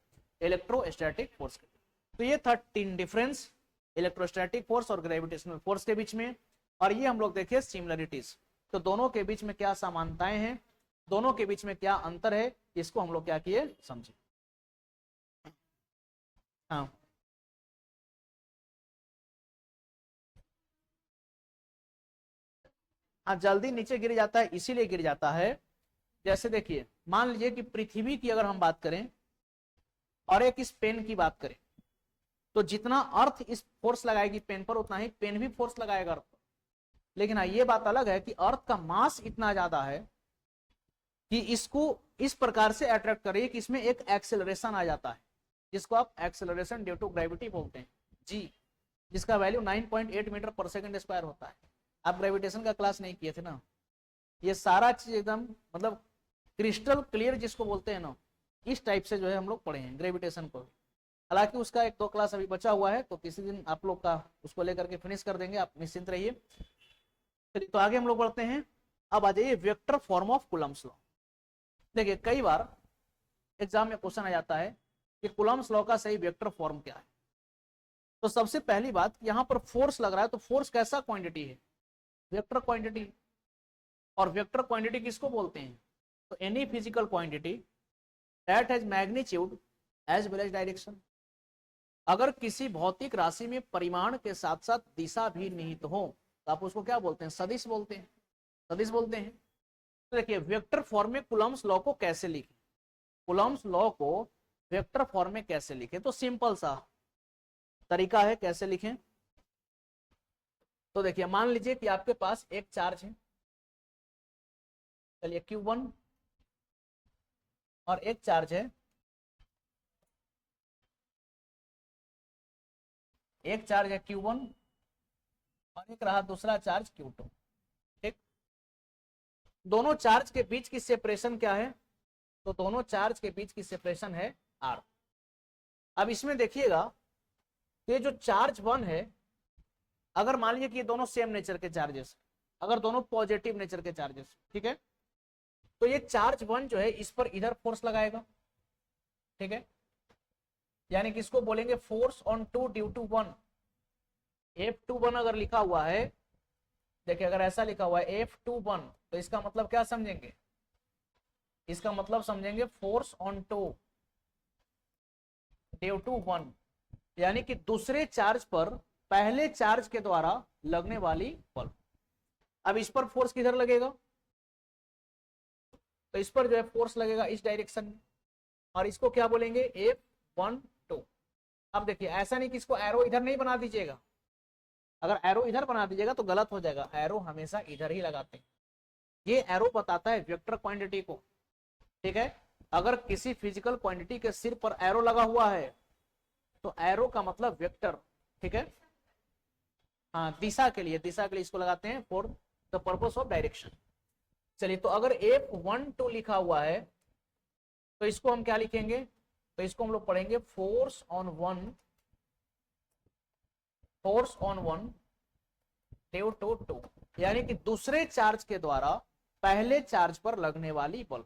इलेक्ट्रोस्टैटिक फोर्स के लिए। तो ये था 3 डिफरेंस इलेक्ट्रोस्टैटिक फोर्स और ग्रेविटेशनल फोर्स के बीच में। और ये हम लोग देखे सिमिलरिटीज, तो दोनों के बीच में क्या समानताएं हैं, दोनों के बीच में क्या अंतर है, इसको हम लोग क्या किए समझे। हाँ हाँ, जल्दी नीचे गिर जाता है, इसीलिए गिर जाता है। जैसे देखिए मान लीजिए कि पृथ्वी की अगर हम बात करें और एक इस पेन की बात करें, तो जितना अर्थ इस फोर्स लगाएगी पेन पर उतना ही पेन भी फोर्स लगाएगा अर्थ पर। लेकिन हाँ ये बात अलग है कि अर्थ का मास इतना ज्यादा है कि इसको इस प्रकार से अट्रैक्ट करिए कि इसमें एक एक्सेलरेशन आ जाता है, जिसको आप एक्सेलरेशन ड्यू टू ग्रेविटी बोलते हैं जी, जिसका वैल्यू 9.8 मीटर पर सेकंड स्क्वायर होता है। आप ग्रेविटेशन का क्लास नहीं किए थे ना, ये सारा चीज एकदम मतलब क्रिस्टल क्लियर जिसको बोलते हैं ना, इस टाइप से जो है हम लोग पढ़े हैं ग्रेविटेशन को। हालांकि उसका 1-2 क्लास अभी बचा हुआ है, तो किसी दिन आप लोग का उसको लेकर के फिनिश कर देंगे, आप निश्चिंत रहिए। तो आगे हम लोग बढ़ते हैं। अब आ जाइए vector form of Coulomb's law. देखिए कई बार एग्जाम में क्वेश्चन आ जाता है कि कूलम्स लॉ का सही वेक्टर फॉर्म क्या है। तो सबसे पहली बात, यहाँ पर फोर्स लग रहा है, तो फोर्स कैसा क्वांटिटी है? Vector quantity. और वेक्टर क्वांटिटी किसको बोलते हैं? तो any physical quantity that has magnitude as well as direction. अगर किसी भौतिक राशि में परिमाण के साथ साथ दिशा भी निहित हो तो आप उसको क्या बोलते हैं? सदिश बोलते हैं, सदिश बोलते हैं। तो देखिए वेक्टर फॉर्म में कूलम्स लॉ को कैसे लिखें, कूलम्स लॉ को वेक्टर फॉर्म में कैसे लिखें? तो सिंपल सा तरीका है कैसे लिखें। तो देखिए मान लीजिए कि आपके पास एक चार्ज है, चलिए Q1, और एक चार्ज है, एक चार्ज है Q1 और एक रहा दूसरा चार्ज Q2, ठीक। दोनों चार्ज के बीच की सेपरेशन क्या है? तो दोनों चार्ज के बीच की सेपरेशन है R। अब इसमें देखिएगा ये जो चार्ज 1 है, अगर मान लीजिए कि ये दोनों सेम नेचर के चार्जेस, अगर दोनों पॉजिटिव नेचर के चार्जेस, ठीक है, तो ये चार्ज 1 जो है इस पर इधर फोर्स लगाएगा, ठीक है, यानी कि इसको बोलेंगे force on 2 due to 1। F21 अगर लिखा हुआ है, देखिए अगर ऐसा लिखा हुआ है F21, तो इसका मतलब क्या समझेंगे? इसका मतलब समझेंगे फोर्स ऑन 2 ड्यू टू 1, यानी कि दूसरे चार्ज पर पहले चार्ज के द्वारा लगने वाली बल। अब इस पर फोर्स किधर लगेगा? तो इस पर जो है फोर्स लगेगा इस डायरेक्शन में, और इसको क्या बोलेंगे? F12। अब देखिए ऐसा नहीं कि इसको एरो इधर नहीं बना दीजिएगा, अगर एरो इधर बना दीजिएगा तो गलत हो जाएगा, एरो हमेशा इधर ही लगाते हैं। ये एरो बताता है वेक्टर क्वांटिटी को, ठीक है। अगर किसी फिजिकल क्वांटिटी के सिर पर एरो लगा हुआ है तो एरो का मतलब वेक्टर, ठीक है। हाँ दिशा के लिए, दिशा के लिए इसको लगाते हैं for the purpose of direction. चलिए तो अगर F12 लिखा हुआ है तो इसको हम क्या लिखेंगे? तो इसको हम लोग पढ़ेंगे force on 1, force on 1 due to 2, यानी कि दूसरे चार्ज के द्वारा पहले चार्ज पर लगने वाली बल।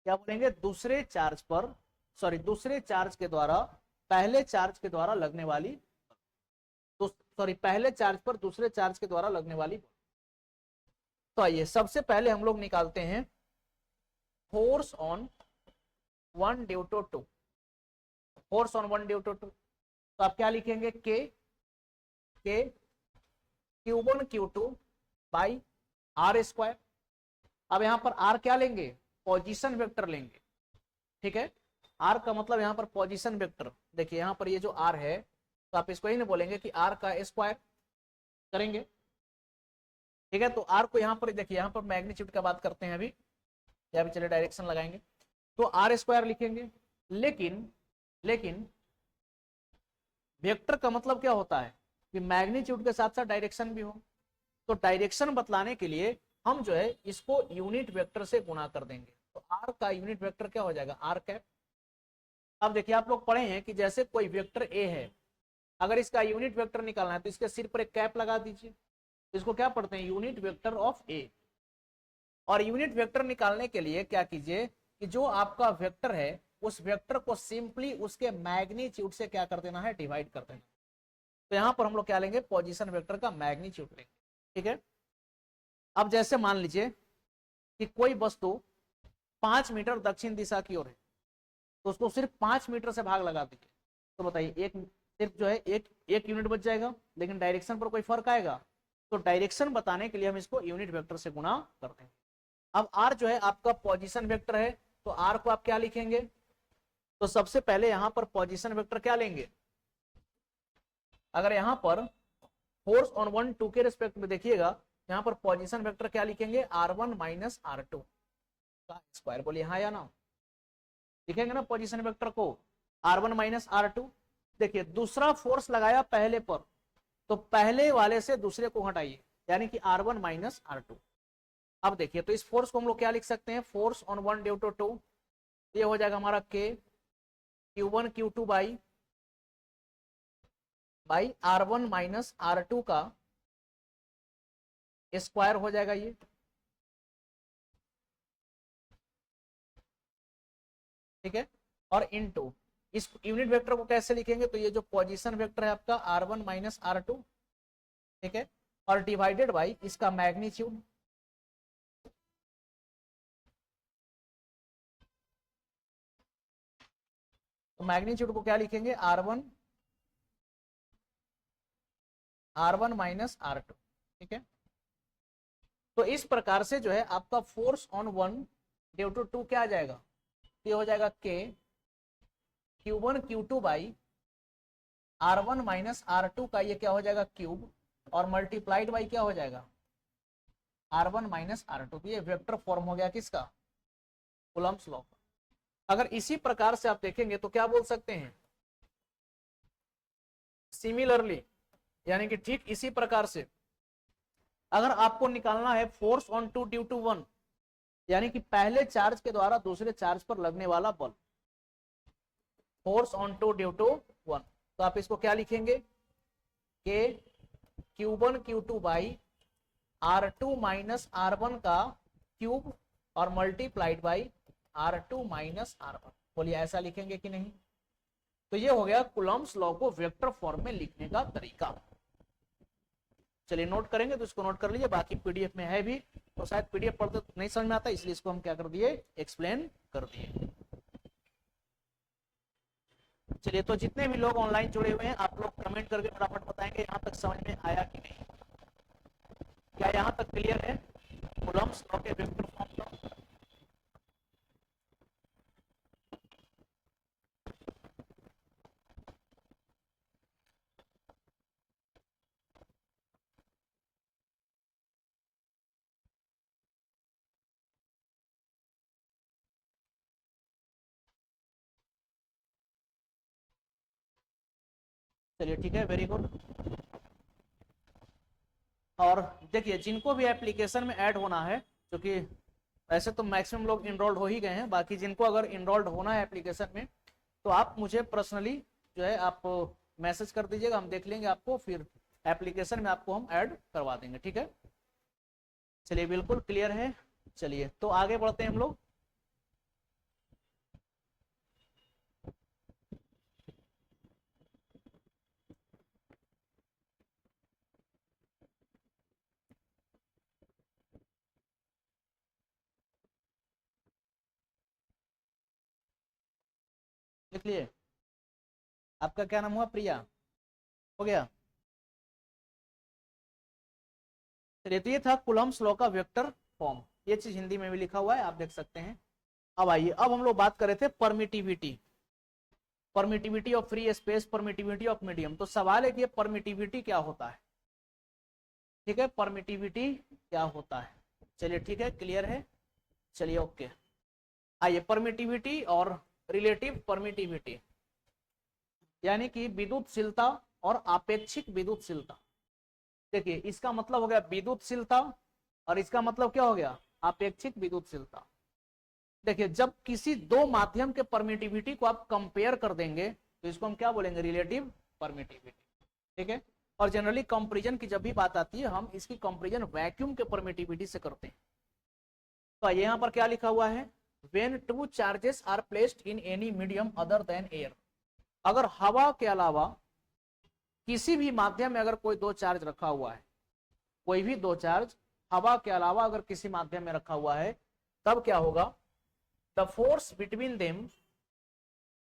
क्या बोलेंगे? दूसरे चार्ज पर, सॉरी दूसरे चार्ज के द्वारा पहले चार्ज के द्वारा लगने वाली, सॉरी पहले चार्ज पर दूसरे चार्ज के द्वारा लगने वाली बल। तो आइए सबसे पहले हम लोग निकालते हैं force on 1 due to 2। Force on one due to two, तो आप क्या लिखेंगे, के Q1 Q2 by R square. अब यहां पर आर क्या लेंगे, पोजीशन वेक्टर लेंगे, ठीक है। आर का मतलब यहां पर पोजीशन वेक्टर, देखिए यहां पर ये जो आर है, तो आप इसको ही नहीं बोलेंगे कि आर का स्क्वायर करेंगे, ठीक है। तो आर को यहां पर देखिए, यहां पर मैग्नीट्यूड का बात करते हैं अभी, या भी चलिए डायरेक्शन लगाएंगे, तो आर स्क्वायर लिखेंगे। लेकिन लेकिन वेक्टर का मतलब क्या होता है कि मैग्नीट्यूड के साथ साथ डायरेक्शन भी हो, तो डायरेक्शन बतलाने के लिए हम जो है इसको यूनिट वेक्टर से गुणा कर देंगे, तो आर का यूनिट वेक्टर क्या हो जाएगा, आर कैप। अब देखिए आप लोग पढ़े हैं कि जैसे कोई वेक्टर ए है, अगर इसका यूनिट वेक्टर निकालना है तो इसके सिर पर एक कैप लगा दीजिए, इसको क्या पढ़ते हैं, यूनिट वेक्टर ऑफ ए। और यूनिट वेक्टर निकालने के लिए क्या कीजिए कि जो आपका वेक्टर है उस वेक्टर को सिंपली उसके मैग्नीट्यूड से क्या कर देना है, डिवाइड कर देना। तो यहां पर हम लोग क्या लेंगे, पोजीशन वेक्टर का मैग्नीट्यूड लेंगे, ठीक है। अब जैसे मान लीजिए कि कोई वस्तु 5 मीटर दक्षिण दिशा की ओर है, तो उसको सिर्फ 5 मीटर से भाग लगा दीजिए, तो बताइए एक सिर्फ जो है एक यूनिट बच जाएगा, लेकिन डायरेक्शन पर कोई फर्क आएगा, तो डायरेक्शन बताने के लिए हम इसको यूनिट वेक्टर से गुणा करते हैं। अब आर जो है आपका पोजीशन वेक्टर है, तो आर को आप क्या लिखेंगे, तो सबसे पहले यहां पर पोजीशन वेक्टर क्या लेंगे, अगर यहां पर फोर्स ऑन वन टू के रिस्पेक्ट में देखिएगा, यहां पर पोजीशन वेक्टर क्या लिखेंगे, R1 माइनस R2 का स्क्वायर, बोलिए हाँ या ना, लिखेंगे ना पोजीशन वेक्टर को, R1 माइनस R2। देखिए दूसरा फोर्स लगाया पहले पर, तो पहले वाले से दूसरे को हटाइए, यानी कि R1 माइनस R2। अब देखिए तो इस फोर्स को हम लोग क्या लिख सकते हैं, force on one due to two, ये हो जाएगा हमारा के Q1 Q2 by R1 minus R2 का स्क्वायर हो जाएगा ये, ठीक है। और इनटू इस यूनिट वेक्टर को कैसे लिखेंगे, तो ये जो पोजीशन वेक्टर है आपका R1 माइनस R2, ठीक है, और डिवाइडेड बाई इसका मैग्नीट्यूड, तो मैग्नीट्यूड को क्या लिखेंगे, R1 माइनस R2, ठीक है। तो इस प्रकार से जो है आपका force on one due to two क्या आ जाएगा, ये हो जाएगा के Q1 Q2 by R1 minus R2 का ये क्या हो जाएगा क्यूब, और मल्टीप्लाइड बाई क्या हो जाएगा, R1 माइनस R2। तो ये वेक्टर फॉर्म हो गया किसका, कूलम्ब्स लॉ। अगर इसी प्रकार से आप देखेंगे तो क्या बोल सकते हैं, सिमिलरली, यानी कि ठीक इसी प्रकार से अगर आपको निकालना है force on two due to one, यानी कि पहले चार्ज के द्वारा दूसरे चार्ज पर लगने वाला बल, force on two due to one, तो आप इसको क्या लिखेंगे, के Q1 Q2 by R2 minus R1 का क्यूब और multiplied by R2 minus R1, बोलिए ऐसा लिखेंगे कि नहीं। तो ये हो गया कूलम्ब्स लॉ को वेक्टर फॉर्म में लिखने का तरीका। चलिए नोट करेंगे तो इसको नोट कर लीजिए, बाकी पीडीएफ में है भी, तो शायद पीडीएफ पढ़ते तो नहीं समझ में आता, इसलिए इसको हम क्या कर दिए, एक्सप्लेन कर दिए। चलिए तो जितने भी लोग ऑनलाइन जुड़े हुए हैं आप लोग कमेंट करके फटाफट बताएंगे यहाँ तक समझ में आया कि नहीं, क्या यहाँ तक क्लियर है कूलम्ब्स लॉ के वेक्टर फॉर्म का। चलिए ठीक है, वेरी गुड। और देखिए जिनको भी एप्लीकेशन में ऐड होना है, क्योंकि वैसे तो मैक्सिमम लोग इनरोल्ड हो ही गए हैं, बाकी जिनको अगर इनरोल्ड होना है एप्लीकेशन में, तो आप मुझे पर्सनली जो है आप मैसेज कर दीजिएगा, हम देख लेंगे आपको, फिर एप्लीकेशन में आपको हम ऐड करवा देंगे, ठीक है। चलिए बिल्कुल क्लियर है, चलिए तो आगे बढ़ते हैं हम लोग। लिख लिए। आपका क्या नाम हुआ? प्रिया। हो गया। चलिए, तो ये था कूलम्ब्स लॉ का वेक्टर फॉर्म। ये चीज हिंदी में भी लिखा हुआ है, आप देख सकते हैं। अब आइए, अब हम लोग बात कर रहे थे permittivity, permittivity of free space, permittivity of medium. तो सवाल है कि ये परमिटिविटी क्या होता है? ठीक है, परमिटिविटी क्या होता है? चलिए ठीक है, क्लियर है। चलिए ओके, आइए परमिटिविटी और रिलेटिव परमिटिविटी, यानी कि विद्युतशीलता और आपेक्षिक विद्युतशीलता। देखिए, इसका मतलब हो गया विद्युतशीलता और इसका मतलब क्या हो गया? आपेक्षिक विद्युतशीलता। देखिए, जब किसी दो माध्यम के परमिटिविटी को आप कंपेयर कर देंगे तो इसको हम क्या बोलेंगे? Relative permittivity. ठीक है, और जनरली कंपैरिजन की जब भी बात आती है हम इसकी कंपैरिजन वैक्यूम के परमिटिविटी से करते हैं। तो यहाँ पर क्या लिखा हुआ है? When two charges are placed in any medium other than air. अगर हवा के अलावा किसी भी माध्यम में अगर कोई दो चार्ज रखा हुआ है, कोई भी दो चार्ज हवा के अलावा अगर किसी माध्यम में रखा हुआ है, तब क्या होगा? The force between them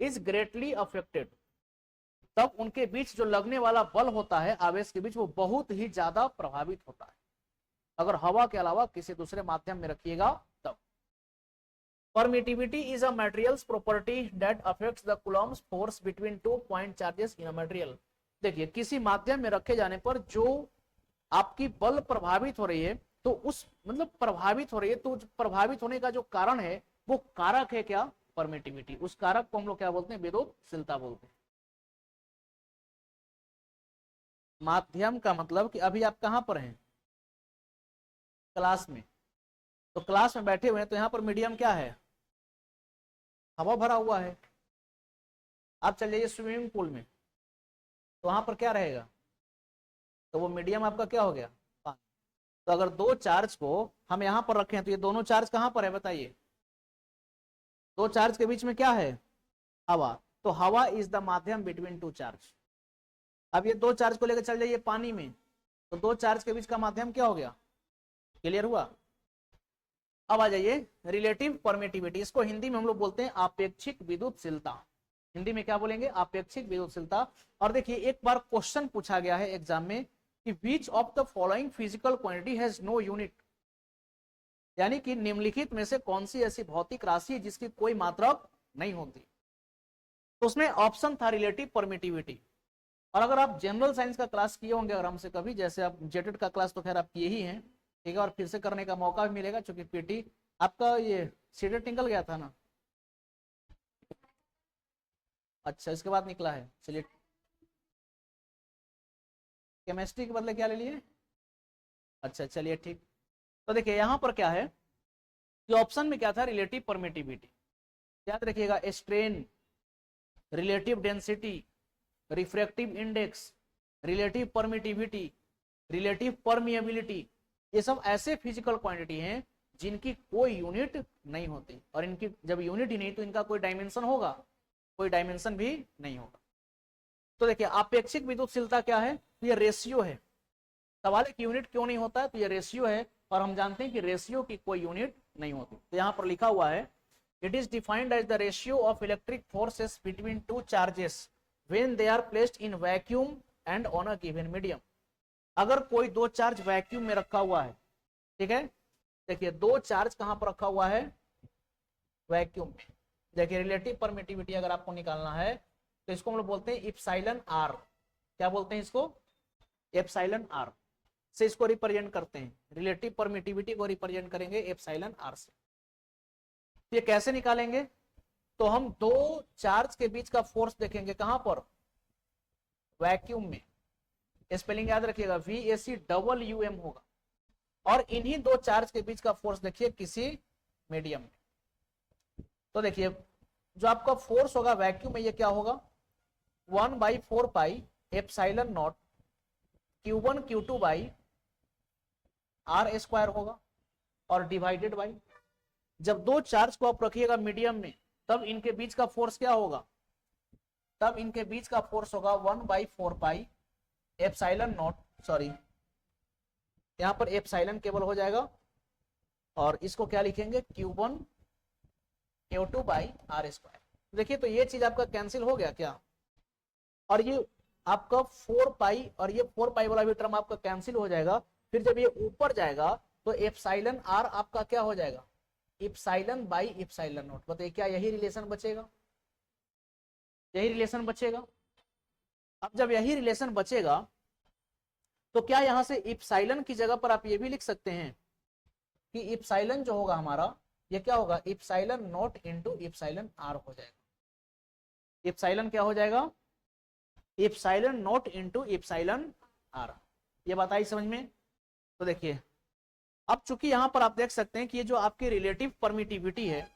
is greatly affected. तब उनके बीच जो लगने वाला बल होता है आवेश के बीच, वो बहुत ही ज्यादा प्रभावित होता है अगर हवा के अलावा किसी दूसरे माध्यम में रखिएगा तब। Permittivity is a material's property that affects the Coulomb's force between two point charges in a material। देखिए, किसी माध्यम में रखे जाने पर जो आपकी बल प्रभावित हो रही है, तो उस मतलब प्रभावित हो रही है, तो प्रभावित होने का जो कारण है वो कारक है क्या? परमिटिविटी। उस कारक को हम लोग क्या बोलते हैं? विद्युतशीलता बोलते हैं। माध्यम का मतलब कि अभी आप कहां पर हैं? क्लास में। तो क्लास में बैठे हुए हैं, तो यहाँ पर मीडियम क्या है? हवा भरा हुआ है। आप चल जाइए स्विमिंग पूल में, तो वहां पर क्या रहेगा? तो वो मीडियम आपका क्या हो गया? पानी। तो अगर दो चार्ज को हम यहाँ पर रखें तो ये दोनों चार्ज कहाँ पर है बताइए? दो चार्ज के बीच में क्या है? हवा। तो हवा इज द माध्यम बिटवीन टू चार्ज। अब ये दो चार्ज को लेकर चल जाइए पानी में, तो दो चार्ज के बीच का माध्यम क्या हो गया? क्लियर हुआ? अब आ जाइए रिलेटिव परमिटिविटी। इसको हिंदी में हम लोग बोलते हैं आपेक्षिक विद्युतशीलता। हिंदी में क्या बोलेंगे? आपेक्षिक विद्युतशीलता। और देखिए, एक बार क्वेश्चन पूछा गया है एग्जाम में कि which of the following physical quantity has no unit, यानी कि निम्नलिखित में से कौन सी ऐसी भौतिक राशि है जिसकी कोई मात्रक नहीं होती। तो उसमें ऑप्शन था रिलेटिव परमिटिविटी। और अगर आप जनरल साइंस का क्लास किए होंगे अगर हमसे कभी, जैसे आप जेटेड का क्लास तो खैर आप किए ही हैं, ठीक है, और फिर से करने का मौका भी मिलेगा क्योंकि पीटी आपका ये सीटेट निकल गया था ना। अच्छा, इसके बाद निकला है। चलिए, केमिस्ट्री के बदले क्या ले लिए? अच्छा चलिए ठीक। तो देखिए यहाँ पर क्या है कि ऑप्शन में क्या था? Relative permittivity. याद रखिएगा, strain, relative density, refractive index, relative permittivity, relative permeability, ये सब ऐसे फिजिकल क्वांटिटी हैं जिनकी कोई यूनिट नहीं होती। और इनकी जब यूनिट ही नहीं तो इनका कोई डायमेंशन होगा? कोई डायमेंशन भी नहीं होगा। तो देखिए, आपेक्षिक विद्युतशीलता क्या है? तो ये रेशियो है। सवाल है कि यूनिट क्यों नहीं होता है? तो ये रेशियो है, और हम जानते हैं कि रेशियो की कोई यूनिट नहीं होती। तो यहाँ पर लिखा हुआ है, it is defined as the ratio of electric forces between two charges when they are placed in vacuum and on a given medium. अगर कोई दो चार्ज वैक्यूम में रखा हुआ है, ठीक है, देखिए दो चार्ज कहां पर रखा हुआ है? वैक्यूम में। देखिए, रिलेटिव परमिटिविटी अगर आपको निकालना है तो इसको हम लोग बोलते हैं इप्सिलॉन आर। क्या बोलते हैं इसको? एप्सिलॉन आर से इसको रिप्रेजेंट करते हैं। रिलेटिव परमिटिविटी को रिप्रेजेंट करेंगे एप्सिलॉन आर से। ये कैसे निकालेंगे? तो हम दो चार्ज के बीच का फोर्स देखेंगे कहां पर? वैक्यूम में। स्पेलिंग याद रखिएगा, VAC डबल UM होगा। और इन्हीं दो चार्ज के बीच का फोर्स देखिए किसी मीडियम में। तो देखिए, जो आपका फोर्स होगा वैक्यूम में, ये क्या होगा? 1/4 pi epsilon not Q1 Q2 by R square होगा, और डिवाइडेड बाई, जब दो चार्ज को आप रखिएगा मीडियम में तब इनके बीच का फोर्स क्या होगा? तब इनके बीच का फोर्स होगा 1/4 पाई एप्सिलॉन नॉट, सॉरी यहां पर एप्सिलॉन केवल हो जाएगा, और इसको क्या लिखेंगे? Q1 Q2 by R square. देखिए, तो ये चीज आपका कैंसिल हो गया क्या? और ये आपका 4 पाई, और ये 4 पाई वाला भी टर्म आपका कैंसिल हो जाएगा। फिर जब ये ऊपर जाएगा तो एप्सिलॉन आर आपका क्या हो जाएगा, एप्सिलॉन बाई एप्सिलॉन नॉट। बताइए क्या यही रिलेशन बचेगा, यही रिलेशन बचेगा। अब जब यही रिलेशन बचेगा तो क्या यहां से एप्सिलॉन की जगह पर आप ये भी लिख सकते हैं कि एप्सिलॉन जो होगा हमारा, ये क्या होगा, epsilon not into epsilon R हो जाएगा। एप्सिलॉन क्या हो जाएगा, epsilon not into epsilon R. ये बात आई समझ में। तो देखिए अब चूंकि यहां पर आप देख सकते हैं कि ये जो आपकी रिलेटिव परमिटिविटी है,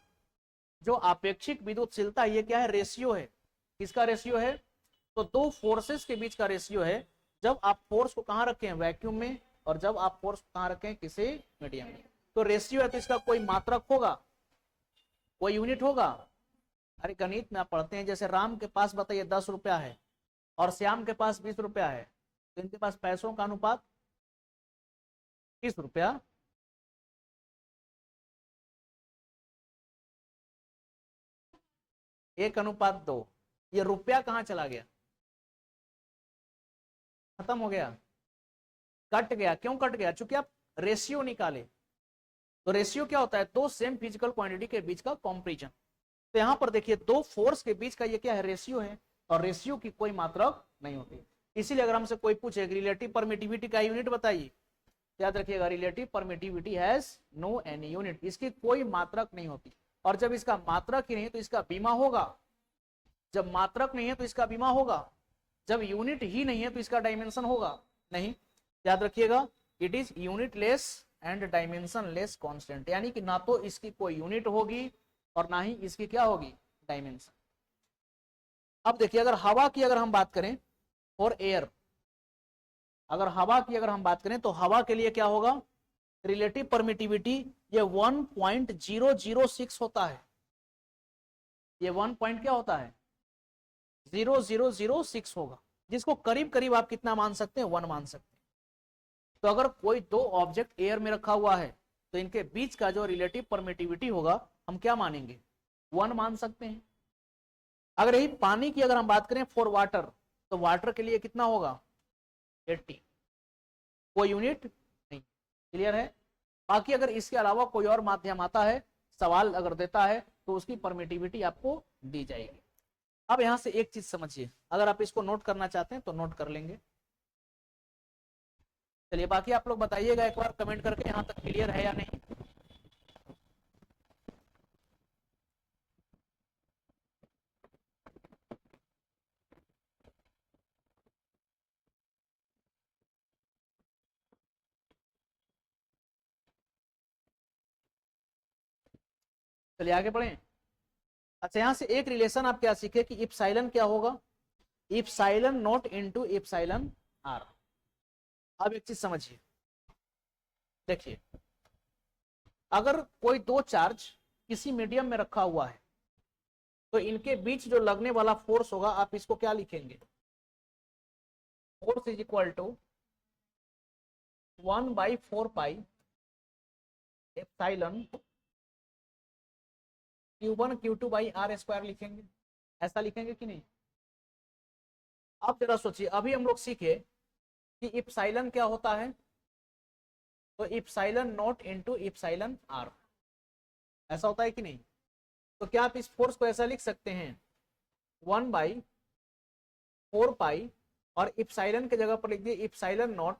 जो आपेक्षिक विद्युतशीलता, ये क्या है, रेशियो है। किसका रेशियो है, तो दो फोर्सेस के बीच का रेशियो है। जब आप फोर्स को कहां रखें, वैक्यूम में, और जब आप फोर्स को कहां रखें, किसी मीडियम में। तो रेशियो है तो इसका कोई मात्रक होगा, कोई यूनिट होगा। अरे गणित में आप पढ़ते हैं, जैसे राम के पास बताइए 10 रुपया है और श्याम के पास 20 रुपया है, तो इनके पास पैसों का अनुपात 30 रुपया। 1:2। ये रुपया कहाँ चला गया, खत्म हो गया, कट गया। क्यों कट गया, चूंकि आप रेशियो निकाले। तो रेशियो क्या होता है, दो सेम फिजिकल क्वांटिटी के बीच का कॉम्परिजन। तो यहां पर देखिए दो फोर्स के बीच का ये क्या है, रेशियो है, और रेशियो की कोई मात्रक नहीं होती। इसीलिए अगर हमसे कोई पूछे रिलेटिव परमिटिविटी का यूनिट बताइए, याद रखिएगा relative permittivity has no any unit, इसकी कोई मात्रक नहीं होती। और जब इसका मात्रक ही नहीं तो इसका बीमा होगा, जब मात्रक नहीं है तो इसका बीमा होगा, जब यूनिट ही नहीं है तो इसका डायमेंशन होगा नहीं। याद रखिएगा it is unit less and dimension less constant, यानी कि ना तो इसकी कोई यूनिट होगी और ना ही इसकी क्या होगी, डायमेंशन। अब देखिए अगर हवा की अगर हम बात करें और एयर, अगर हवा की अगर हम बात करें तो हवा के लिए क्या होगा, रिलेटिव परमिटिविटी ये 1.006 होता है। ये 1 पॉइंट क्या होता है, 0006 होगा, जिसको करीब करीब आप कितना मान सकते हैं, 1 मान सकते हैं। तो अगर कोई दो ऑब्जेक्ट एयर में रखा हुआ है तो इनके बीच का जो रिलेटिव परमिटिविटी होगा हम क्या मानेंगे, 1 मान सकते हैं। अगर यही पानी की अगर हम बात करें फॉर वाटर, तो वाटर के लिए कितना होगा, 80, कोई यूनिट नहीं। क्लियर है। बाकी अगर इसके अलावा कोई और माध्यम आता है, सवाल अगर देता है, तो उसकी परमिटिविटी आपको दी जाएगी। अब यहां से एक चीज समझिए, अगर आप इसको नोट करना चाहते हैं तो नोट कर लेंगे। चलिए बाकी आप लोग बताइएगा एक बार कमेंट करके, यहां तक क्लियर है या नहीं। चलिए आगे बढ़े। अच्छा यहां से एक रिलेशन आप क्या सीखे कि इप्सिलॉन क्या होगा, epsilon not into epsilon R. अब एक चीज समझिए, देखिए अगर कोई दो चार्ज किसी मीडियम में रखा हुआ है तो इनके बीच जो लगने वाला फोर्स होगा, आप इसको क्या लिखेंगे, force is equal to 1/4 pi epsilon Q1 Q2 by R square लिखेंगे। ऐसा लिखेंगे कि नहीं। अब जरा सोचिए, अभी हम लोग सीखे कि इप्सिलॉन क्या होता है, तो epsilon not into epsilon R, ऐसा होता है कि नहीं। तो क्या आप इस फोर्स को ऐसा लिख सकते हैं, 1/4 पाई, और इप्सिलॉन की जगह पर लिख दिए epsilon not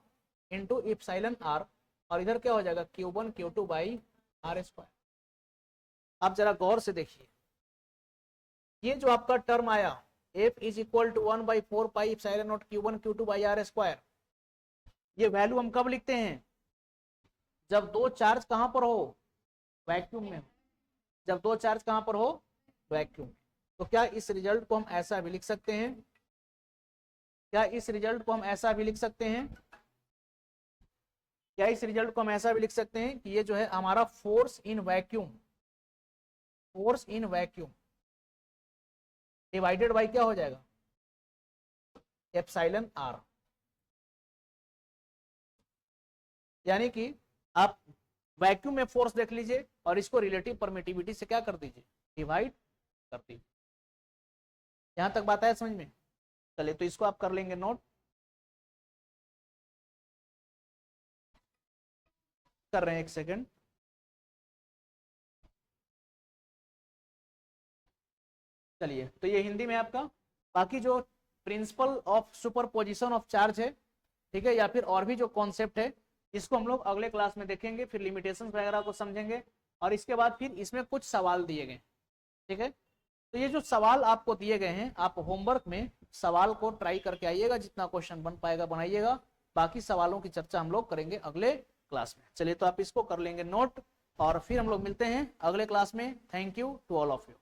into epsilon R, और इधर क्या हो जाएगा, Q1 Q2 by R square. आप जरा गौर से देखिए, ये जो आपका टर्म आया F is equal to 1/4 pi epsilon not Q1 Q2 by R square, ये वैल्यू हम कब लिखते हैं, जब दो चार्ज कहां पर हो, वैक्यूम में हो। जब दो चार्ज कहां पर हो, वैक्यूम में। तो क्या इस रिजल्ट को हम ऐसा भी लिख सकते हैं, क्या इस रिजल्ट को हम ऐसा भी लिख सकते हैं, क्या इस रिजल्ट को हम ऐसा भी लिख सकते हैं कि ये जो है हमारा force in vacuum, force in vacuum divided by क्या हो जाएगा, एप्सिलॉन आर। यानी कि आप वैक्यूम में फोर्स देख लीजिए और इसको रिलेटिव परमिटिविटी से क्या कर दीजिए, डिवाइड कर दीजिए। यहां तक बात है समझ में। चलिए तो इसको आप कर लेंगे नोट, कर रहे हैं, एक सेकेंड। चलिए तो ये हिंदी में आपका, बाकी जो principle of superposition of charge है, ठीक है, या फिर और भी जो कॉन्सेप्ट है, इसको हम लोग अगले क्लास में देखेंगे, फिर लिमिटेशंस वगैरह को समझेंगे, और इसके बाद फिर इसमें कुछ सवाल दिए गए, ठीक है। तो ये जो सवाल आपको दिए गए हैं, आप होमवर्क में सवाल को ट्राई करके आइएगा, जितना क्वेश्चन बन पाएगा बनाइएगा, बाकी सवालों की चर्चा हम लोग करेंगे अगले क्लास में। चलिए तो आप इसको कर लेंगे नोट, और फिर हम लोग मिलते हैं अगले क्लास में। Thank you to all of you.